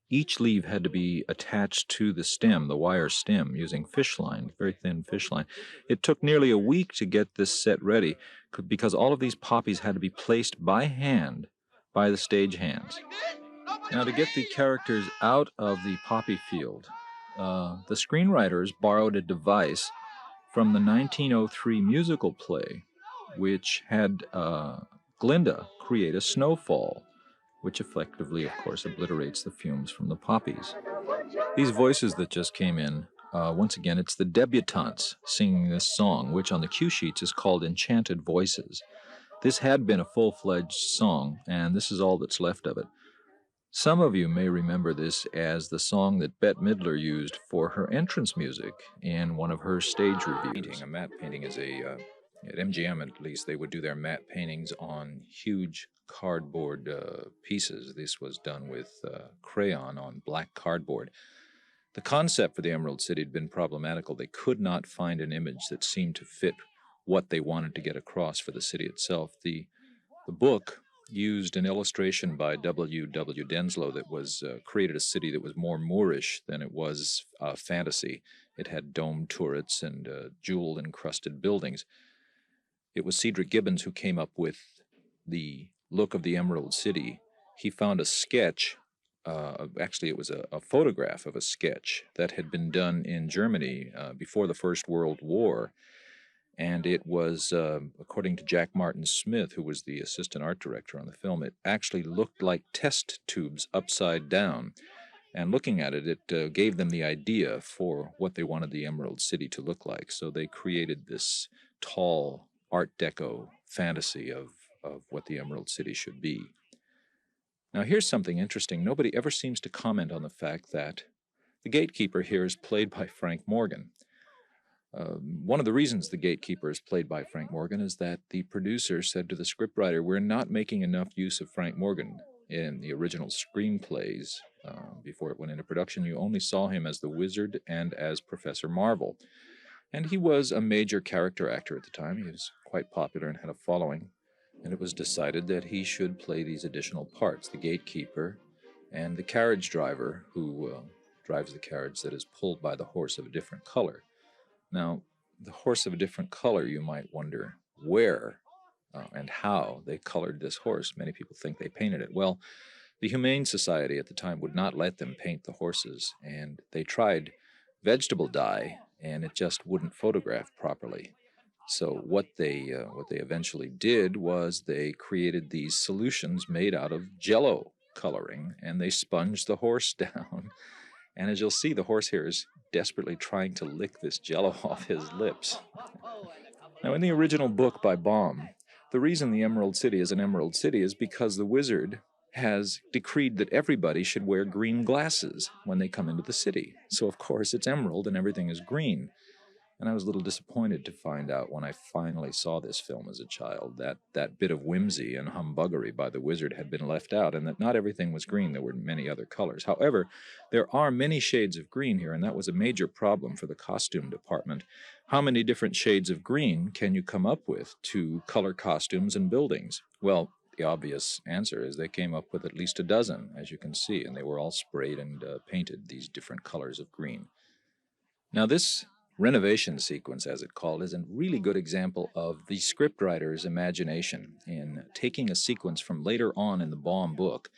Each leaf had to be attached to the stem, the wire stem, using fish line, very thin fish line. It took nearly a week to get this set ready because all of these poppies had to be placed by hand by the stage hands. Now, to get the characters out of the poppy field, the screenwriters borrowed a device from the 1903 musical play, which had Glinda create a snowfall, which effectively, of course, obliterates the fumes from the poppies. These voices that just came in, once again, it's the debutantes singing this song, which on the cue sheets is called Enchanted Voices. This had been a full-fledged song, and this is all that's left of it. Some of you may remember this as the song that Bette Midler used for her entrance music in one of her stage reviews. A matte painting is at MGM at least, they would do their matte paintings on huge cardboard pieces. This was done with crayon on black cardboard. The concept for the Emerald City had been problematical. They could not find an image that seemed to fit what they wanted to get across for the city itself. The book used an illustration by W. Denslow that was created a city that was more Moorish than it was fantasy. It had domed turrets and jewel-encrusted buildings. It was Cedric Gibbons who came up with the look of the Emerald City. He found a sketch, actually it was a photograph of a sketch that had been done in Germany before the First World War. And it was, according to Jack Martin Smith, who was the assistant art director on the film, it actually looked like test tubes upside down. And looking at it, it gave them the idea for what they wanted the Emerald City to look like. So they created this tall Art Deco fantasy of what the Emerald City should be. Now, here's something interesting. Nobody ever seems to comment on the fact that the gatekeeper here is played by Frank Morgan. One of the reasons the gatekeeper is played by Frank Morgan is that the producer said to the scriptwriter, "We're not making enough use of Frank Morgan in the original screenplays." Before it went into production, you only saw him as the Wizard and as Professor Marvel. And he was a major character actor at the time. He was quite popular and had a following. And it was decided that he should play these additional parts, the gatekeeper and the carriage driver who drives the carriage that is pulled by the horse of a different color. Now, the horse of a different color, you might wonder where and how they colored this horse. Many people think they painted it. Well, the Humane Society at the time would not let them paint the horses, and they tried vegetable dye, and it just wouldn't photograph properly. So what they eventually did was they created these solutions made out of Jell-O coloring, and they sponged the horse down. And as you'll see, the horse here is desperately trying to lick this Jell-O off his lips. Now, in the original book by Baum, the reason the Emerald City is an Emerald City is because the wizard has decreed that everybody should wear green glasses when they come into the city. So, of course, it's emerald and everything is green. And I was a little disappointed to find out when I finally saw this film as a child that that bit of whimsy and humbuggery by the wizard had been left out, and that not everything was green. There were many other colors. However, there are many shades of green here, and that was a major problem for the costume department. How many different shades of green can you come up with to color costumes and buildings? Well, the obvious answer is they came up with at least a dozen, as you can see, and they were all sprayed and painted these different colors of green. Now, this renovation sequence, as it's called, is a really good example of the scriptwriter's imagination in taking a sequence from later on in the Baum book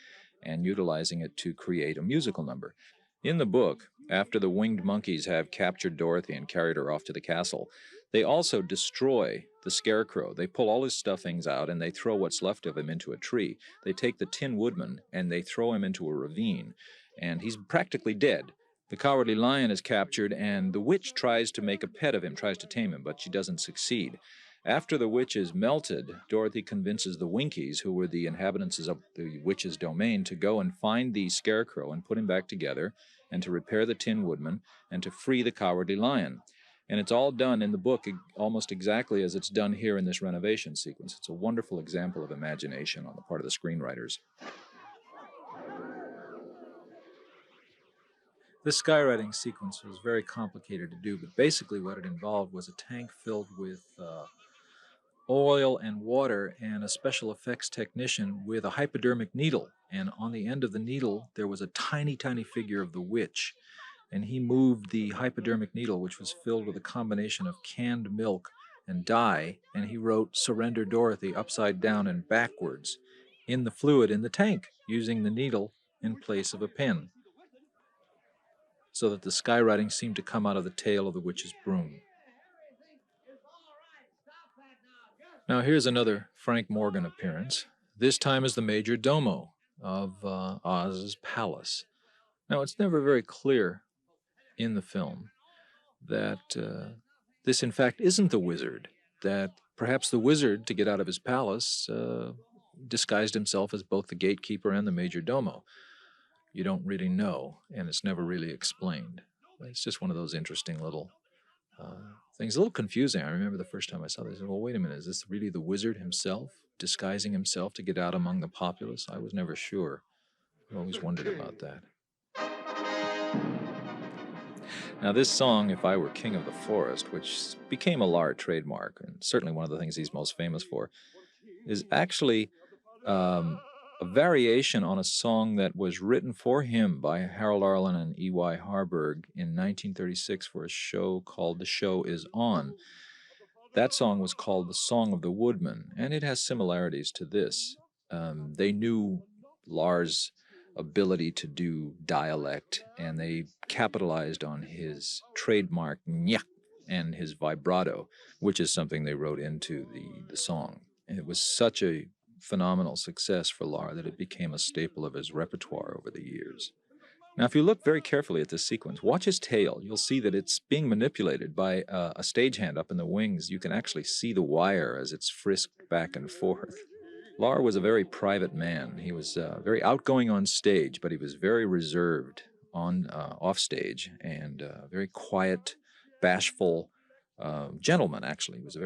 and utilizing it to create a musical number. In the book, after the winged monkeys have captured Dorothy and carried her off to the castle, they also destroy the scarecrow. They pull all his stuffings out and they throw what's left of him into a tree. They take the Tin Woodman and they throw him into a ravine, and he's practically dead. The Cowardly Lion is captured, and the witch tries to make a pet of him, tries to tame him, but she doesn't succeed. After the witch is melted, Dorothy convinces the Winkies, who were the inhabitants of the witch's domain, to go and find the scarecrow and put him back together, and to repair the Tin Woodman, and to free the Cowardly Lion. And it's all done in the book almost exactly as it's done here in this renovation sequence. It's a wonderful example of imagination on the part of the screenwriters. This skywriting sequence was very complicated to do, but basically what it involved was a tank filled with oil and water and a special effects technician with a hypodermic needle. And on the end of the needle, there was a tiny, tiny figure of the witch. And he moved the hypodermic needle, which was filled with a combination of canned milk and dye, and he wrote "Surrender Dorothy" upside down and backwards in the fluid in the tank, using the needle in place of a pen, so that the skywriting seemed to come out of the tail of the witch's broom. Now here's another Frank Morgan appearance, this time as the major domo of Oz's palace. Now it's never very clear in the film that this in fact isn't the wizard, that perhaps the wizard, to get out of his palace, disguised himself as both the gatekeeper and the major domo. You don't really know, and it's never really explained. It's just one of those interesting little things. A little confusing. I remember the first time I saw this, I said, well, wait a minute, is this really the wizard himself, disguising himself to get out among the populace? I was never sure. I always wondered about that. Now, this song, "If I Were King of the Forest," which became a Lahr trademark, and certainly one of the things he's most famous for, is actually a variation on a song that was written for him by Harold Arlen and E.Y. Harburg in 1936 for a show called "The Show Is On." That song was called "The Song of the Woodman," and it has similarities to this. They knew Lahr's ability to do dialect, and they capitalized on his trademark "nya," and his vibrato, which is something they wrote into the song. And it was such a phenomenal success for Lahr that it became a staple of his repertoire over the years. Now, if you look very carefully at this sequence, watch his tail. You'll see that it's being manipulated by a stagehand up in the wings. You can actually see the wire as it's frisked back and forth. Lahr was a very private man. He was very outgoing on stage, but he was very reserved on off stage, and very quiet, bashful gentleman. Actually, he was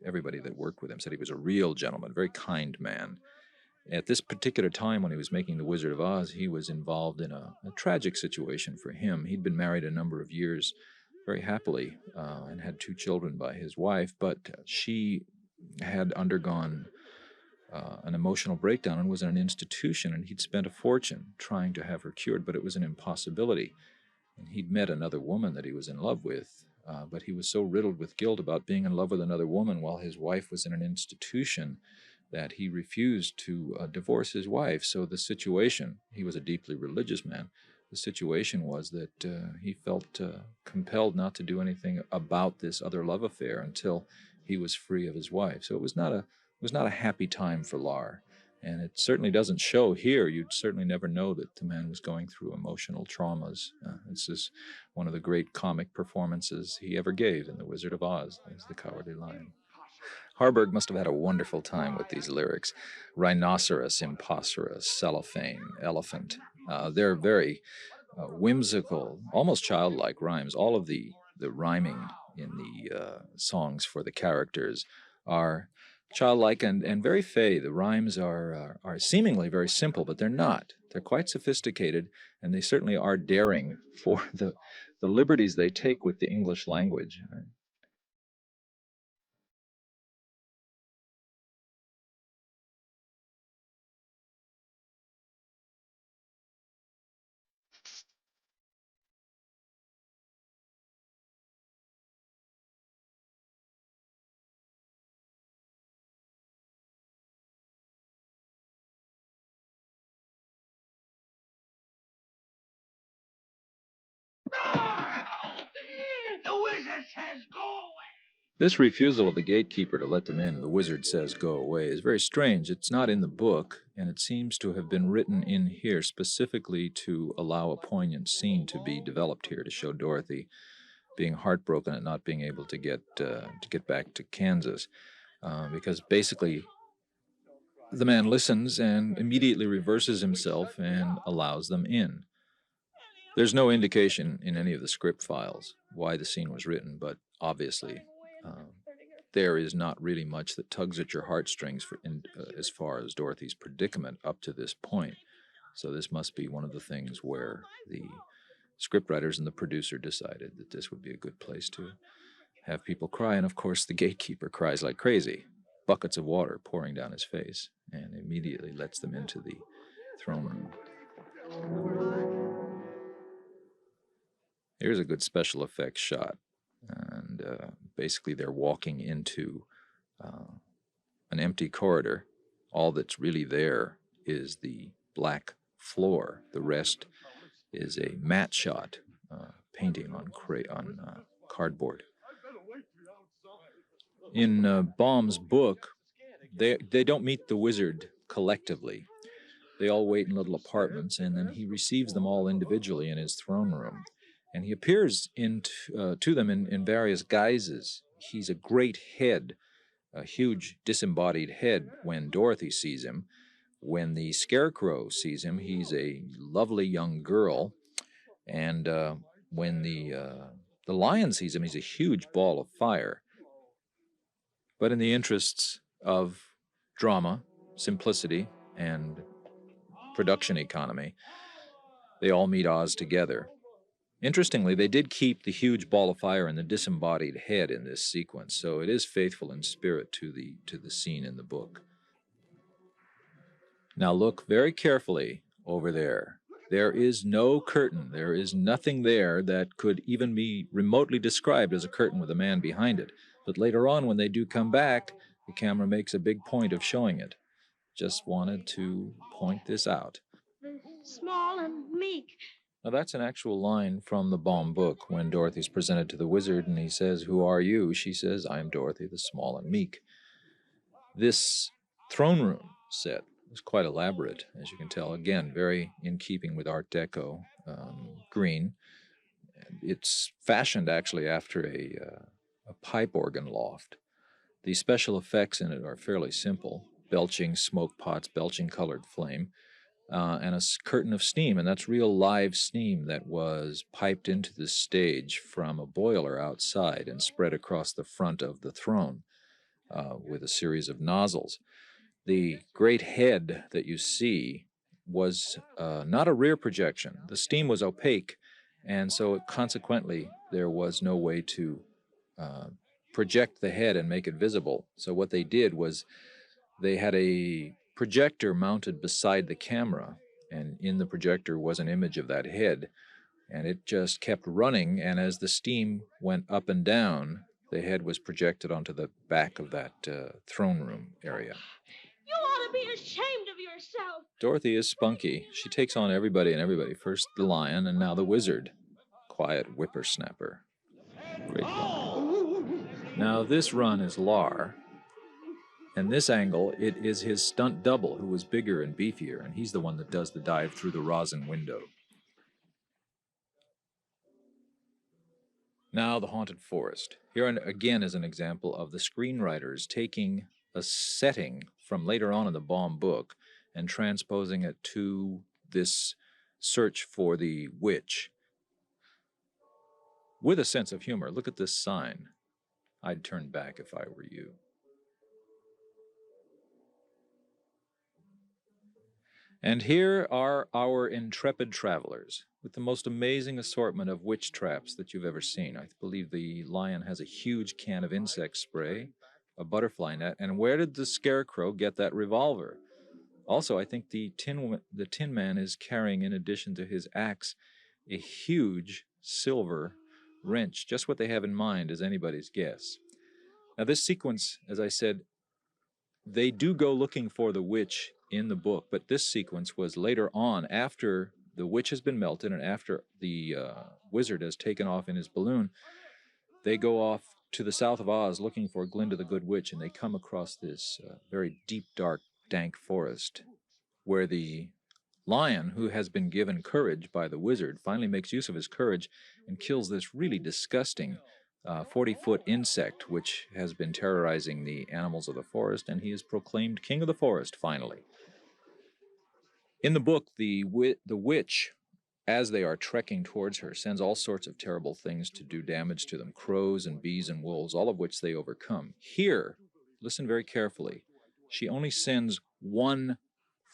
everybody that worked with him said he was a real gentleman, very kind man. At this particular time when he was making The Wizard of Oz, he was involved in a tragic situation for him. He'd been married a number of years very happily and had 2 children by his wife, but she had undergone an emotional breakdown and was in an institution, and he'd spent a fortune trying to have her cured, but it was an impossibility. And he'd met another woman that he was in love with, but he was so riddled with guilt about being in love with another woman while his wife was in an institution that he refused to divorce his wife. So the situation, he was a deeply religious man, the situation was that he felt compelled not to do anything about this other love affair until he was free of his wife. So it was not a happy time for Lahr. And it certainly doesn't show here. You'd certainly never know that the man was going through emotional traumas. This is one of the great comic performances he ever gave in The Wizard of Oz, as the Cowardly Lion. Harburg must have had a wonderful time with these lyrics. Rhinoceros, imposterous, cellophane, elephant. They're very whimsical, almost childlike rhymes. All of the rhyming in the songs for the characters are childlike and very fey. The rhymes are seemingly very simple, but they're not. They're quite sophisticated, and they certainly are daring for the liberties they take with the English language. The wizard says go away. This refusal of the gatekeeper to let them in, the wizard says go away, is very strange. It's not in the book, and it seems to have been written in here specifically to allow a poignant scene to be developed here, to show Dorothy being heartbroken at not being able to get back to Kansas, because basically the man listens and immediately reverses himself and allows them in. There's no indication in any of the script files why the scene was written, but obviously there is not really much that tugs at your heartstrings as far as Dorothy's predicament up to this point. So this must be one of the things where the scriptwriters and the producer decided that this would be a good place to have people cry. And of course, the gatekeeper cries like crazy, buckets of water pouring down his face, and immediately lets them into the throne room. Here's a good special effects shot. And basically they're walking into an empty corridor. All that's really there is the black floor. The rest is a matte shot, painting on cardboard. In Baum's book, they don't meet the wizard collectively. They all wait in little apartments, and then he receives them all individually in his throne room. And he appears to them in various guises. He's a great head, a huge disembodied head when Dorothy sees him. When the Scarecrow sees him, he's a lovely young girl. And when the Lion sees him, he's a huge ball of fire. But in the interests of drama, simplicity, and production economy, they all meet Oz together. Interestingly, they did keep the huge ball of fire and the disembodied head in this sequence, so it is faithful in spirit to the scene in the book. Now look very carefully over there. There is no curtain. There is nothing there that could even be remotely described as a curtain with a man behind it. But later on, when they do come back, the camera makes a big point of showing it. Just wanted to point this out. Small and meek. Now, that's an actual line from the Baum book when Dorothy's presented to the wizard and he says, "Who are you?" She says, "I am Dorothy, the small and meek." This throne room set was quite elaborate, as you can tell. Again, very in keeping with Art Deco green. It's fashioned actually after a pipe organ loft. The special effects in it are fairly simple: belching smoke pots, belching colored flame, and a curtain of steam. And that's real live steam that was piped into the stage from a boiler outside and spread across the front of the throne with a series of nozzles. The great head that you see was not a rear projection. The steam was opaque, and so consequently there was no way to project the head and make it visible. So what they did was they had a projector mounted beside the camera, and in the projector was an image of that head, and it just kept running, and as the steam went up and down, the head was projected onto the back of that throne room area. You ought to be ashamed of yourself. Dorothy is spunky. She takes on everybody and everybody. First the lion, and now the wizard. Quiet whippersnapper. Great line. Now this run is Lar, and this angle, it is his stunt double, who was bigger and beefier, and he's the one that does the dive through the rosin window. Now the haunted forest. Here again is an example of the screenwriters taking a setting from later on in the Baum book and transposing it to this search for the witch with a sense of humor. Look at this sign. I'd turn back if I were you. And here are our intrepid travelers with the most amazing assortment of witch traps that you've ever seen. I believe the lion has a huge can of insect spray, a butterfly net, and where did the scarecrow get that revolver? Also, I think the Tin Man is carrying, in addition to his axe, a huge silver wrench. Just what they have in mind is anybody's guess. Now, this sequence, as I said, they do go looking for the witch in the book, but this sequence was later on, after the witch has been melted and after the wizard has taken off in his balloon. They go off to the south of Oz looking for Glinda the Good Witch, and they come across this very deep, dark, dank forest where the lion, who has been given courage by the wizard, finally makes use of his courage and kills this really disgusting 40-foot insect which has been terrorizing the animals of the forest, and he is proclaimed king of the forest finally. In the book, the witch, as they are trekking towards her, sends all sorts of terrible things to do damage to them: crows and bees and wolves, all of which they overcome. Here, listen very carefully, she only sends one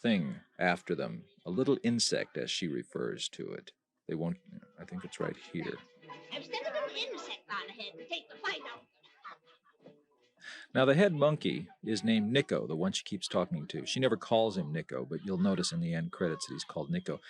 thing after them, a little insect, as she refers to it. They won't, I think it's right here. I've sent a little insect on ahead to take the fight out. Now, the head monkey is named Nico, the one she keeps talking to. She never calls him Nico, but you'll notice in the end credits that he's called Nico.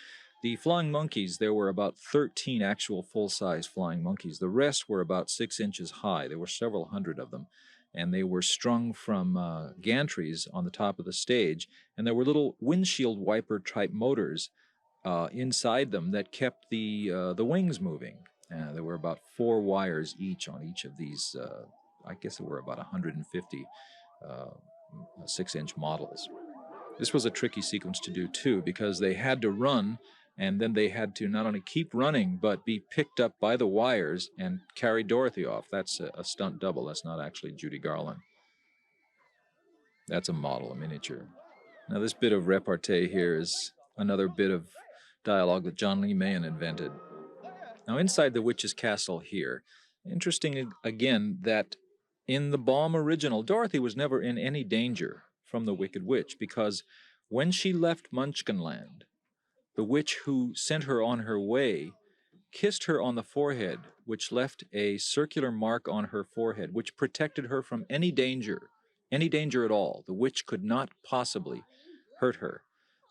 The flying monkeys, there were about 13 actual full-size flying monkeys. The rest were about 6 inches high. There were several hundred of them, and they were strung from gantries on the top of the stage, and there were little windshield wiper-type motors inside them that kept the wings moving. There were about 4 wires each on each of these. I guess there were about 150 6-inch models. This was a tricky sequence to do, too, because they had to run, and then they had to not only keep running, but be picked up by the wires and carry Dorothy off. That's a stunt double. That's not actually Judy Garland. That's a model, a miniature. Now, this bit of repartee here is another bit of dialogue that John Lee Mahan invented. Now, inside the witch's castle here, interesting again that in the Baum original, Dorothy was never in any danger from the Wicked Witch, because when she left Munchkinland, the witch who sent her on her way kissed her on the forehead, which left a circular mark on her forehead, which protected her from any danger at all. The witch could not possibly hurt her.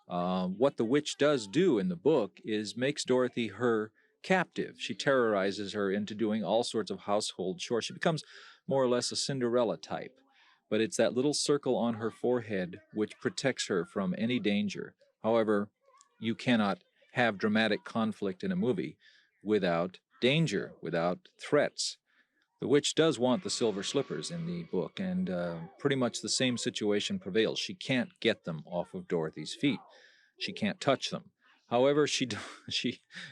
What the witch does do in the book is makes Dorothy her captive. She terrorizes her into doing all sorts of household chores. She becomes more or less a Cinderella type, but it's that little circle on her forehead which protects her from any danger. However, you cannot have dramatic conflict in a movie without danger, without threats. The witch does want the silver slippers in the book, and pretty much the same situation prevails. She can't get them off of Dorothy's feet. She can't touch them. However, she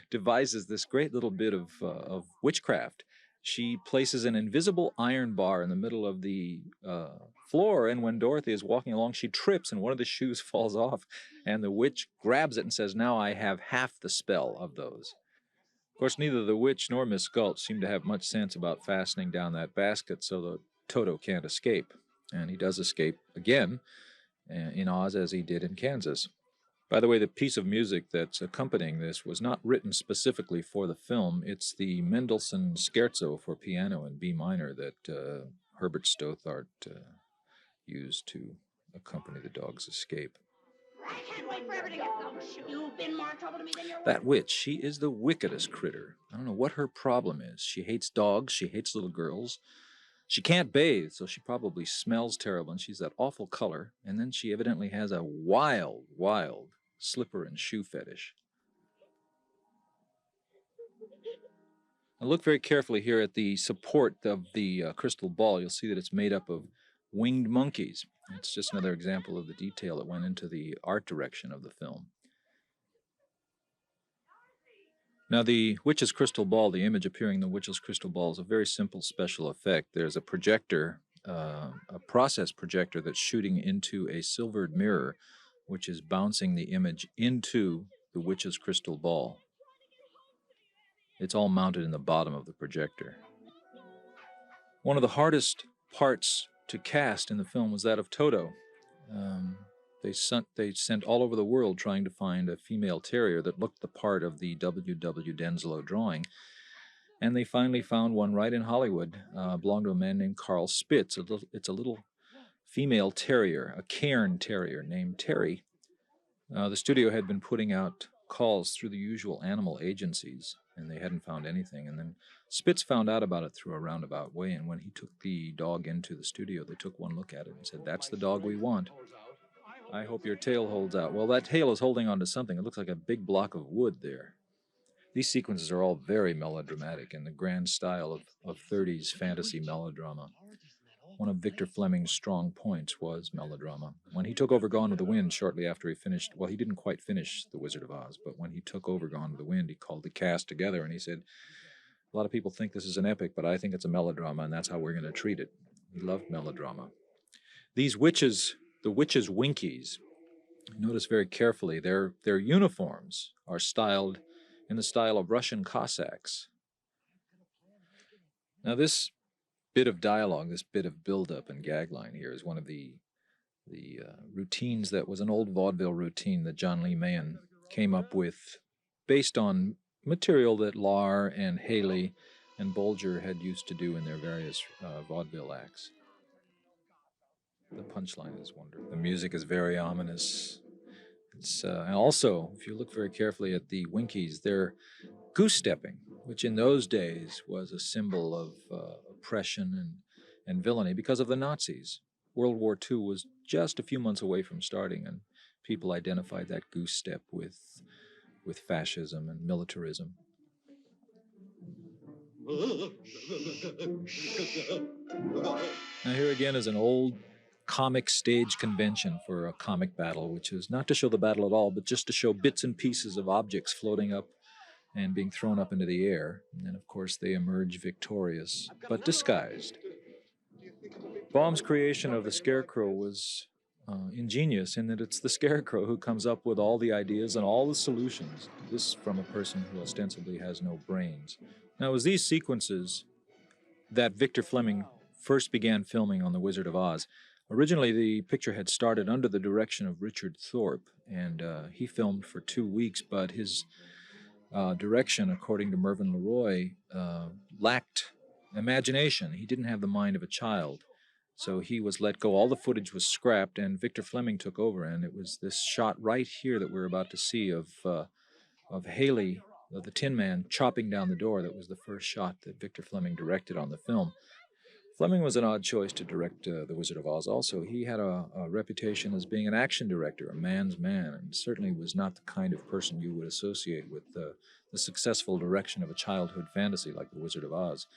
devises this great little bit of witchcraft. She places an invisible iron bar in the middle of the floor, and when Dorothy is walking along, she trips, and one of the shoes falls off, and the witch grabs it and says, "Now I have half the spell of those." Of course, neither the witch nor Miss Gulch seem to have much sense about fastening down that basket so that Toto can't escape. And he does escape again in Oz as he did in Kansas. By the way, the piece of music that's accompanying this was not written specifically for the film. It's the Mendelssohn Scherzo for piano in B minor that Herbert Stothart used to accompany the dog's escape. I can't wait for everything to get those shoes. You've been more trouble to me than you're That witch, she is the wickedest critter. I don't know what her problem is. She hates dogs, she hates little girls. She can't bathe, so she probably smells terrible, and she's that awful color. And then she evidently has a wild, wild slipper and shoe fetish. Now look very carefully here at the support of the crystal ball. You'll see that it's made up of winged monkeys. It's just another example of the detail that went into the art direction of the film. Now, the witch's crystal ball, the image appearing in the witch's crystal ball, is a very simple special effect. There's a projector, a process projector that's shooting into a silvered mirror, which is bouncing the image into the witch's crystal ball. It's all mounted in the bottom of the projector. One of the hardest parts to cast in the film was that of Toto. They sent all over the world trying to find a female terrier that looked the part of the W.W. Denslow drawing. And they finally found one right in Hollywood, belonged to a man named Carl Spitz. It's a little female terrier, a cairn terrier named Terry. The studio had been putting out calls through the usual animal agencies, and they hadn't found anything. And then Spitz found out about it through a roundabout way, and when he took the dog into the studio, they took one look at it and said, "That's the dog we want. I hope your tail holds out." Well, that tail is holding on to something. It looks like a big block of wood there. These sequences are all very melodramatic in the grand style of 30s fantasy melodrama. One of Victor Fleming's strong points was melodrama. When he took over Gone with the Wind shortly after he finished, well, he didn't quite finish The Wizard of Oz, but when he took over Gone with the Wind, he called the cast together and he said, "A lot of people think this is an epic, but I think it's a melodrama, and that's how we're going to treat it." He loved melodrama. These witches, the witches' winkies, notice very carefully, their uniforms are styled in the style of Russian Cossacks. Now this bit of dialogue, this bit of build-up and gag line here is one of the routines that was an old vaudeville routine that John Lee Mahan came up with based on material that Lahr and Haley and Bolger had used to do in their various vaudeville acts. The punchline is wonderful. The music is very ominous. It's and also, if you look very carefully at the Winkies, they're goose-stepping, which in those days was a symbol of oppression and villainy because of the Nazis. World War II was just a few months away from starting, and people identified that goose step with fascism and militarism. Now here again is an old comic stage convention for a comic battle, which is not to show the battle at all, but just to show bits and pieces of objects floating up and being thrown up into the air. And then, of course, they emerge victorious, but disguised. Baum's creation of the Scarecrow was ingenious in that it's the Scarecrow who comes up with all the ideas and all the solutions. This from a person who ostensibly has no brains. Now, it was these sequences that Victor Fleming first began filming on The Wizard of Oz. Originally, the picture had started under the direction of Richard Thorpe, and he filmed for 2 weeks, but his direction, according to Mervyn LeRoy, lacked imagination. He didn't have the mind of a child, so he was let go. All the footage was scrapped, and Victor Fleming took over, and it was this shot right here that we're about to see of Haley, the Tin Man, chopping down the door. That was the first shot that Victor Fleming directed on the film. Fleming was an odd choice to direct The Wizard of Oz. Also, he had a reputation as being an action director, a man's man, and certainly was not the kind of person you would associate with the successful direction of a childhood fantasy like The Wizard of Oz.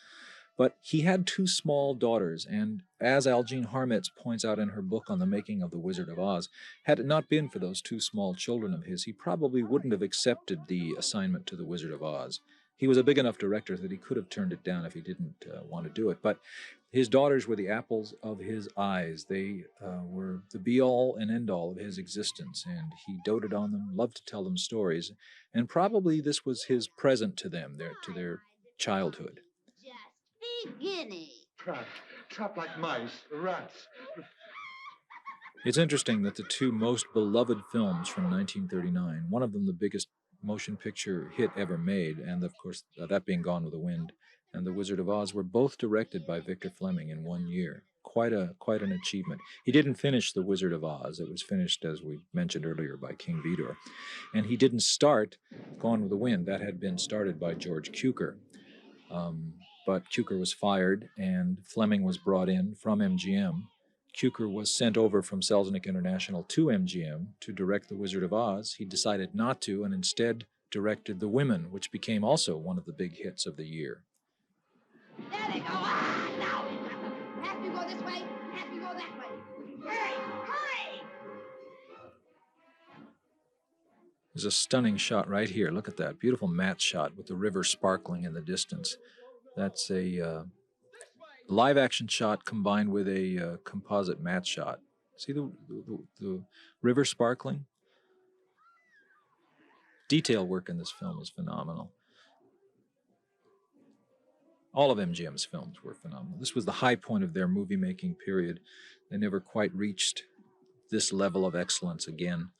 But he had two small daughters, and as Algene Harmetz points out in her book on the making of The Wizard of Oz, had it not been for those two small children of his, he probably wouldn't have accepted the assignment to The Wizard of Oz. He was a big enough director that he could have turned it down if he didn't want to do it. But his daughters were the apples of his eyes. They were the be-all and end-all of his existence, and he doted on them, loved to tell them stories, and probably this was his present to them, to their childhood. Just beginning. Trapped like mice, rats. It's interesting that the two most beloved films from 1939, one of them the biggest motion picture hit ever made, and of course that being Gone with the Wind, and The Wizard of Oz, were both directed by Victor Fleming in 1 year. Quite an achievement. He didn't finish The Wizard of Oz. It was finished, as we mentioned earlier, by King Vidor. And he didn't start Gone with the Wind. That had been started by George Cukor. But Cukor was fired, and Fleming was brought in from MGM. Cukor was sent over from Selznick International to MGM to direct The Wizard of Oz. He decided not to, and instead directed The Women, which became also one of the big hits of the year. There they go. Ah, no. Have to go this way. Have to go that way. Hurry, hurry. There's a stunning shot right here. Look at that. Beautiful matte shot with the river sparkling in the distance. That's a live-action shot combined with a composite matte shot. See the river sparkling? Detail work in this film is phenomenal. All of MGM's films were phenomenal. This was the high point of their movie-making period. They never quite reached this level of excellence again.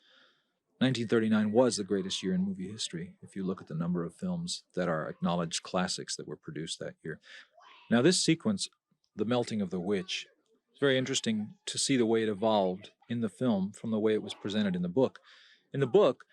1939 was the greatest year in movie history, if you look at the number of films that are acknowledged classics that were produced that year. Now, this sequence, The Melting of the Witch, it's very interesting to see the way it evolved in the film from the way it was presented in the book. In the book,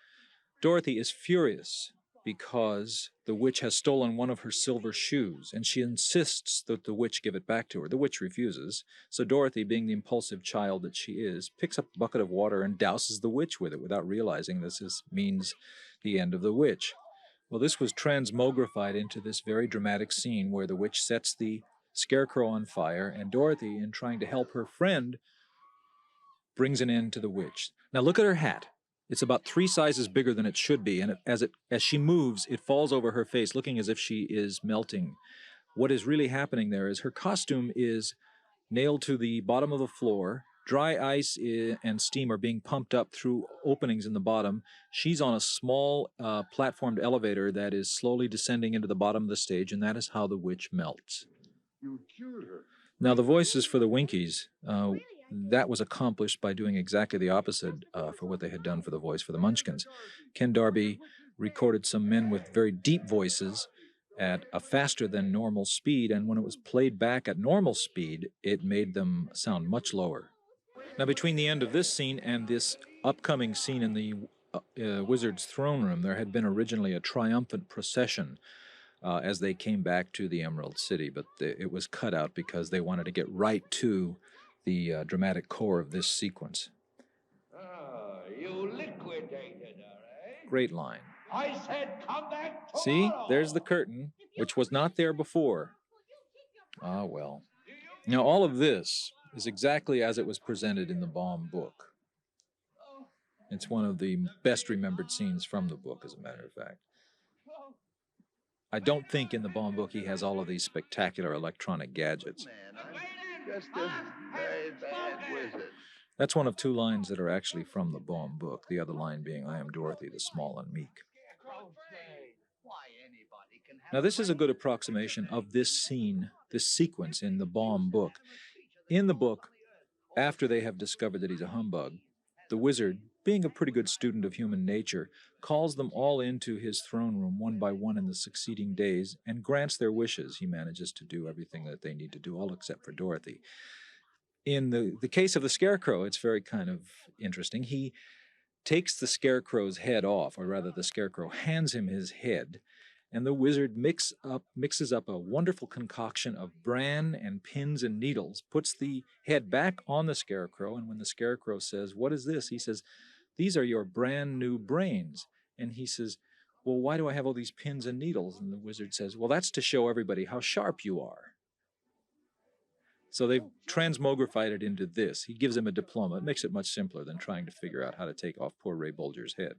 Dorothy is furious because the witch has stolen one of her silver shoes, and she insists that the witch give it back to her. The witch refuses, so Dorothy, being the impulsive child that she is, picks up a bucket of water and douses the witch with it without realizing this means the end of the witch. Well, this was transmogrified into this very dramatic scene where the witch sets the scarecrow on fire, and Dorothy, in trying to help her friend, brings an end to the witch. Now look at her hat. It's about 3 sizes bigger than it should be, and as she moves, it falls over her face, looking as if she is melting. What is really happening there is her costume is nailed to the bottom of the floor. Dry ice and steam are being pumped up through openings in the bottom. She's on a small platformed elevator that is slowly descending into the bottom of the stage, and that is how the witch melts. You cured her. Now, the voices for the Winkies, that was accomplished by doing exactly the opposite for what they had done for the voice for the Munchkins. Ken Darby recorded some men with very deep voices at a faster than normal speed, and when it was played back at normal speed, it made them sound much lower. Now, between the end of this scene and this upcoming scene in the Wizard's throne room, there had been originally a triumphant procession as they came back to the Emerald City, but it was cut out because they wanted to get right to the dramatic core of this sequence. Ah, you liquidated her, eh? Great line. I said come back tomorrow. See, there's the curtain, which was not there before. Ah, well. Now, all of this is exactly as it was presented in the Baum book. It's one of the best remembered scenes from the book, as a matter of fact. I don't think in the Baum book he has all of these spectacular electronic gadgets. Man, I'm just a very bad wizard. That's one of 2 lines that are actually from the Baum book, the other line being, I am Dorothy, the small and meek. Now, this is a good approximation of this scene, this sequence in the Baum book. In the book, after they have discovered that he's a humbug, the wizard, being a pretty good student of human nature, calls them all into his throne room one by one in the succeeding days and grants their wishes. He manages to do everything that they need to do, all except for Dorothy. In the case of the Scarecrow, it's very kind of interesting. He takes the Scarecrow's head off, or rather the Scarecrow hands him his head, and the wizard mixes up a wonderful concoction of bran and pins and needles, puts the head back on the scarecrow, and when the scarecrow says, "What is this?" he says, "These are your brand new brains." And he says, "Well, why do I have all these pins and needles?" And the wizard says, "Well, that's to show everybody how sharp you are." So they've transmogrified it into this. He gives him a diploma. It makes it much simpler than trying to figure out how to take off poor Ray Bolger's head.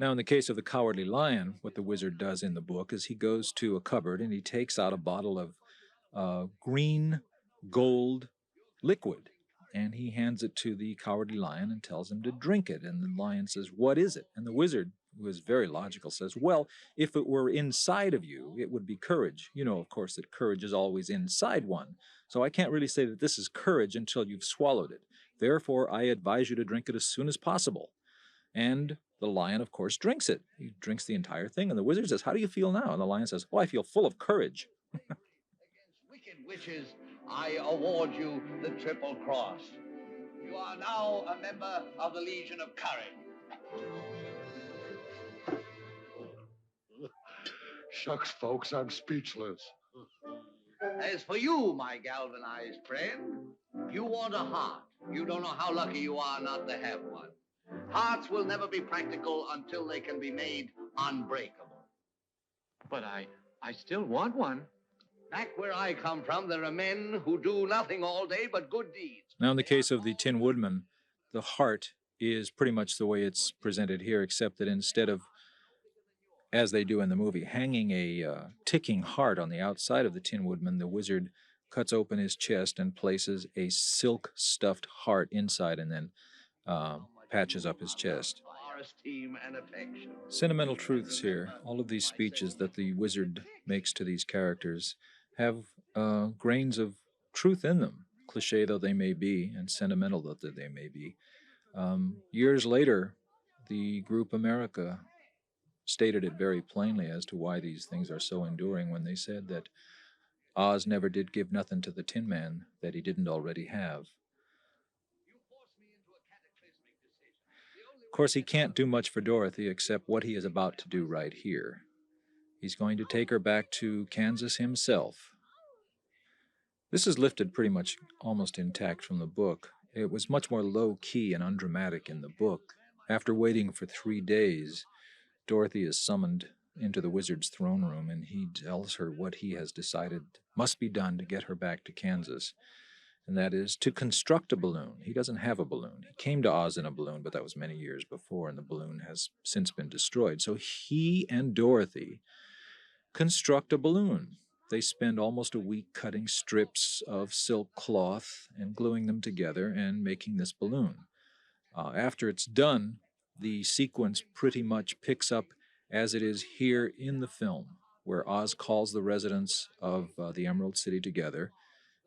Now, in the case of the Cowardly Lion, what the wizard does in the book is he goes to a cupboard and he takes out a bottle of green gold liquid, and he hands it to the Cowardly Lion and tells him to drink it. And the lion says, "What is it?" And the wizard, who is very logical, says, "Well, if it were inside of you, it would be courage. You know, of course, that courage is always inside one. So I can't really say that this is courage until you've swallowed it. Therefore, I advise you to drink it as soon as possible." And the lion, of course, drinks it. He drinks the entire thing. And the wizard says, "How do you feel now?" And the lion says, "Oh, I feel full of courage." Against wicked witches, I award you the Triple Cross. You are now a member of the Legion of Courage. Shucks, folks, I'm speechless. As for you, my galvanized friend, you want a heart. You don't know how lucky you are not to have one. Hearts will never be practical until they can be made unbreakable. But I still want one. Back where I come from, there are men who do nothing all day but good deeds. Now, in the case of the Tin Woodman, the heart is pretty much the way it's presented here, except that instead of, as they do in the movie, hanging a ticking heart on the outside of the Tin Woodman, the wizard cuts open his chest and places a silk-stuffed heart inside and then patches up his chest. Sentimental truths here. All of these speeches that the wizard makes to these characters have grains of truth in them, cliche though they may be, and sentimental though they may be. Years later, the group America stated it very plainly as to why these things are so enduring when they said that Oz never did give nothing to the Tin Man that he didn't already have. Of course, he can't do much for Dorothy except what he is about to do right here. He's going to take her back to Kansas himself. This is lifted pretty much almost intact from the book. It was much more low-key and undramatic in the book. After waiting for 3 days, Dorothy is summoned into the wizard's throne room, and he tells her what he has decided must be done to get her back to Kansas, and that is to construct a balloon. He doesn't have a balloon. He came to Oz in a balloon, but that was many years before, and the balloon has since been destroyed. So he and Dorothy construct a balloon. They spend almost a week cutting strips of silk cloth and gluing them together and making this balloon. After it's done, the sequence pretty much picks up as it is here in the film, where Oz calls the residents of the Emerald City together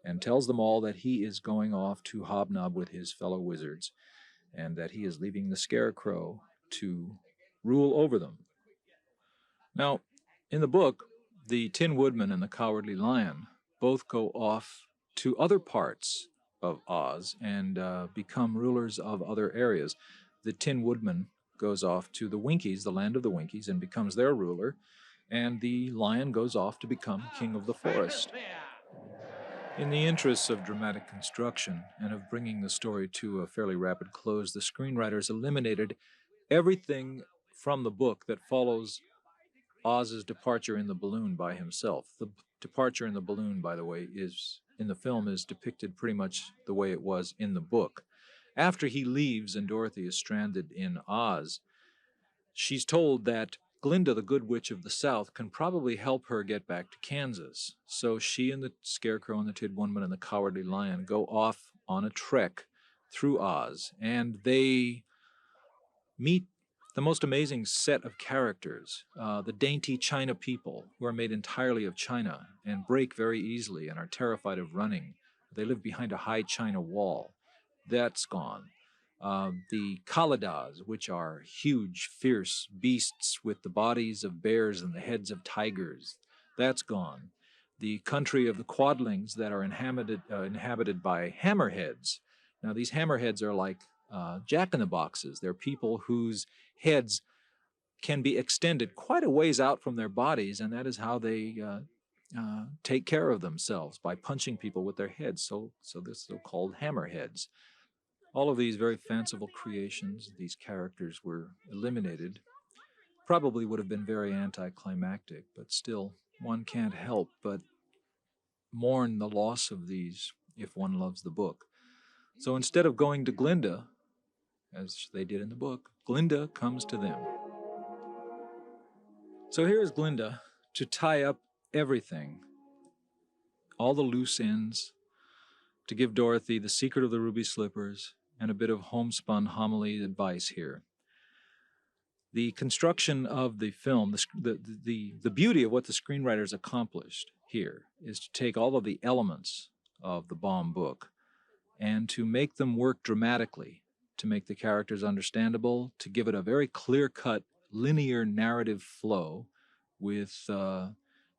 and tells them all that he is going off to hobnob with his fellow wizards and that he is leaving the Scarecrow to rule over them. Now, in the book, the Tin Woodman and the Cowardly Lion both go off to other parts of Oz and become rulers of other areas. The Tin Woodman goes off to the Winkies, the land of the Winkies, and becomes their ruler, and the lion goes off to become king of the forest. In the interests of dramatic construction and of bringing the story to a fairly rapid close, the screenwriters eliminated everything from the book that follows Oz's departure in the balloon by himself. The departure in the balloon, by the way, in the film is depicted pretty much the way it was in the book. After he leaves and Dorothy is stranded in Oz, she's told that Glinda, the Good Witch of the South, can probably help her get back to Kansas. So she and the Scarecrow and the Tin Woodman and the Cowardly Lion go off on a trek through Oz, and they meet the most amazing set of characters, the dainty China people who are made entirely of China and break very easily and are terrified of running. They live behind a high China wall. That's gone. The Kaladas, which are huge, fierce beasts with the bodies of bears and the heads of tigers, that's gone. The country of the Quadlings that are inhabited by hammerheads. Now, these hammerheads are like jack-in-the-boxes. They're people whose heads can be extended quite a ways out from their bodies, and that is how they take care of themselves, by punching people with their heads, so they're so-called hammerheads. All of these very fanciful creations, these characters were eliminated. Probably would have been very anticlimactic, but still, one can't help but mourn the loss of these if one loves the book. So instead of going to Glinda, as they did in the book, Glinda comes to them. So here is Glinda to tie up everything, all the loose ends, to give Dorothy the secret of the ruby slippers and a bit of homespun homily advice here. The construction of the film, the beauty of what the screenwriters accomplished here is to take all of the elements of the Baum book and to make them work dramatically, to make the characters understandable, to give it a very clear-cut, linear narrative flow with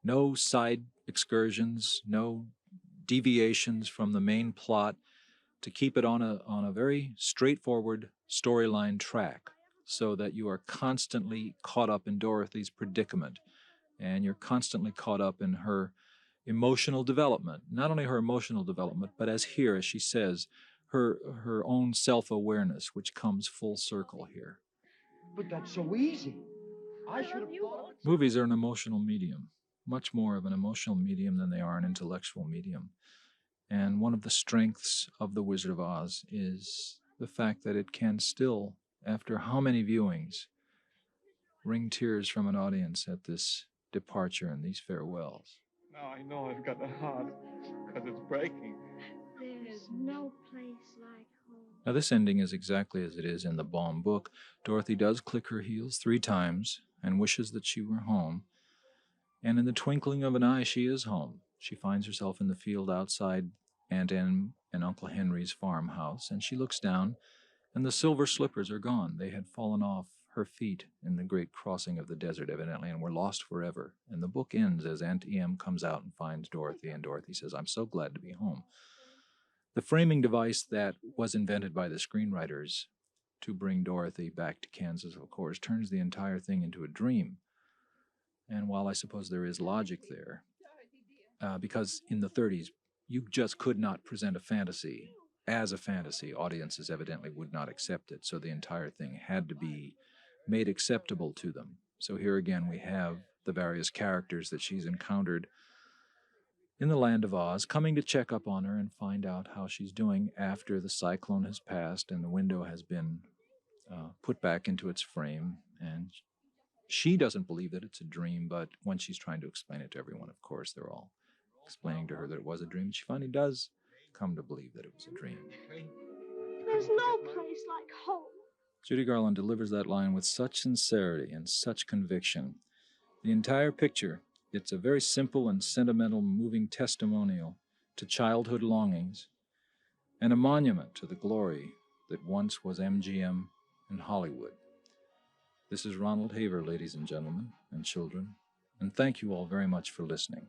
no side excursions, no deviations from the main plot, to keep it on a very straightforward storyline track, so that you are constantly caught up in Dorothy's predicament, and you're constantly caught up in her emotional development. Not only her emotional development, but as she says, her own self-awareness, which comes full circle here. But that's so easy. I should have thought of it. Movies are an emotional medium, much more of an emotional medium than they are an intellectual medium. And one of the strengths of The Wizard of Oz is the fact that it can still, after how many viewings, wring tears from an audience at this departure and these farewells. Now I know I've got a heart, because it's breaking. There's no place like home. Now this ending is exactly as it is in the Baum book. Dorothy does click her heels 3 times and wishes that she were home. And in the twinkling of an eye, she is home. She finds herself in the field outside Aunt Em and Uncle Henry's farmhouse, and she looks down, and the silver slippers are gone. They had fallen off her feet in the great crossing of the desert, evidently, and were lost forever. And the book ends as Aunt Em comes out and finds Dorothy, and Dorothy says, "I'm so glad to be home." The framing device that was invented by the screenwriters to bring Dorothy back to Kansas, of course, turns the entire thing into a dream. And while I suppose there is logic there, because in the 30s, you just could not present a fantasy as a fantasy. Audiences evidently would not accept it, so the entire thing had to be made acceptable to them. So here again we have the various characters that she's encountered in the land of Oz coming to check up on her and find out how she's doing after the cyclone has passed and the window has been put back into its frame. And she doesn't believe that it's a dream, but when she's trying to explain it to everyone, of course, they're all explaining to her that it was a dream. She finally does come to believe that it was a dream. There's no place like home. Judy Garland delivers that line with such sincerity and such conviction. The entire picture, it's a very simple and sentimental, moving testimonial to childhood longings and a monument to the glory that once was MGM and Hollywood. This is Ronald Haver, ladies and gentlemen and children, and thank you all very much for listening.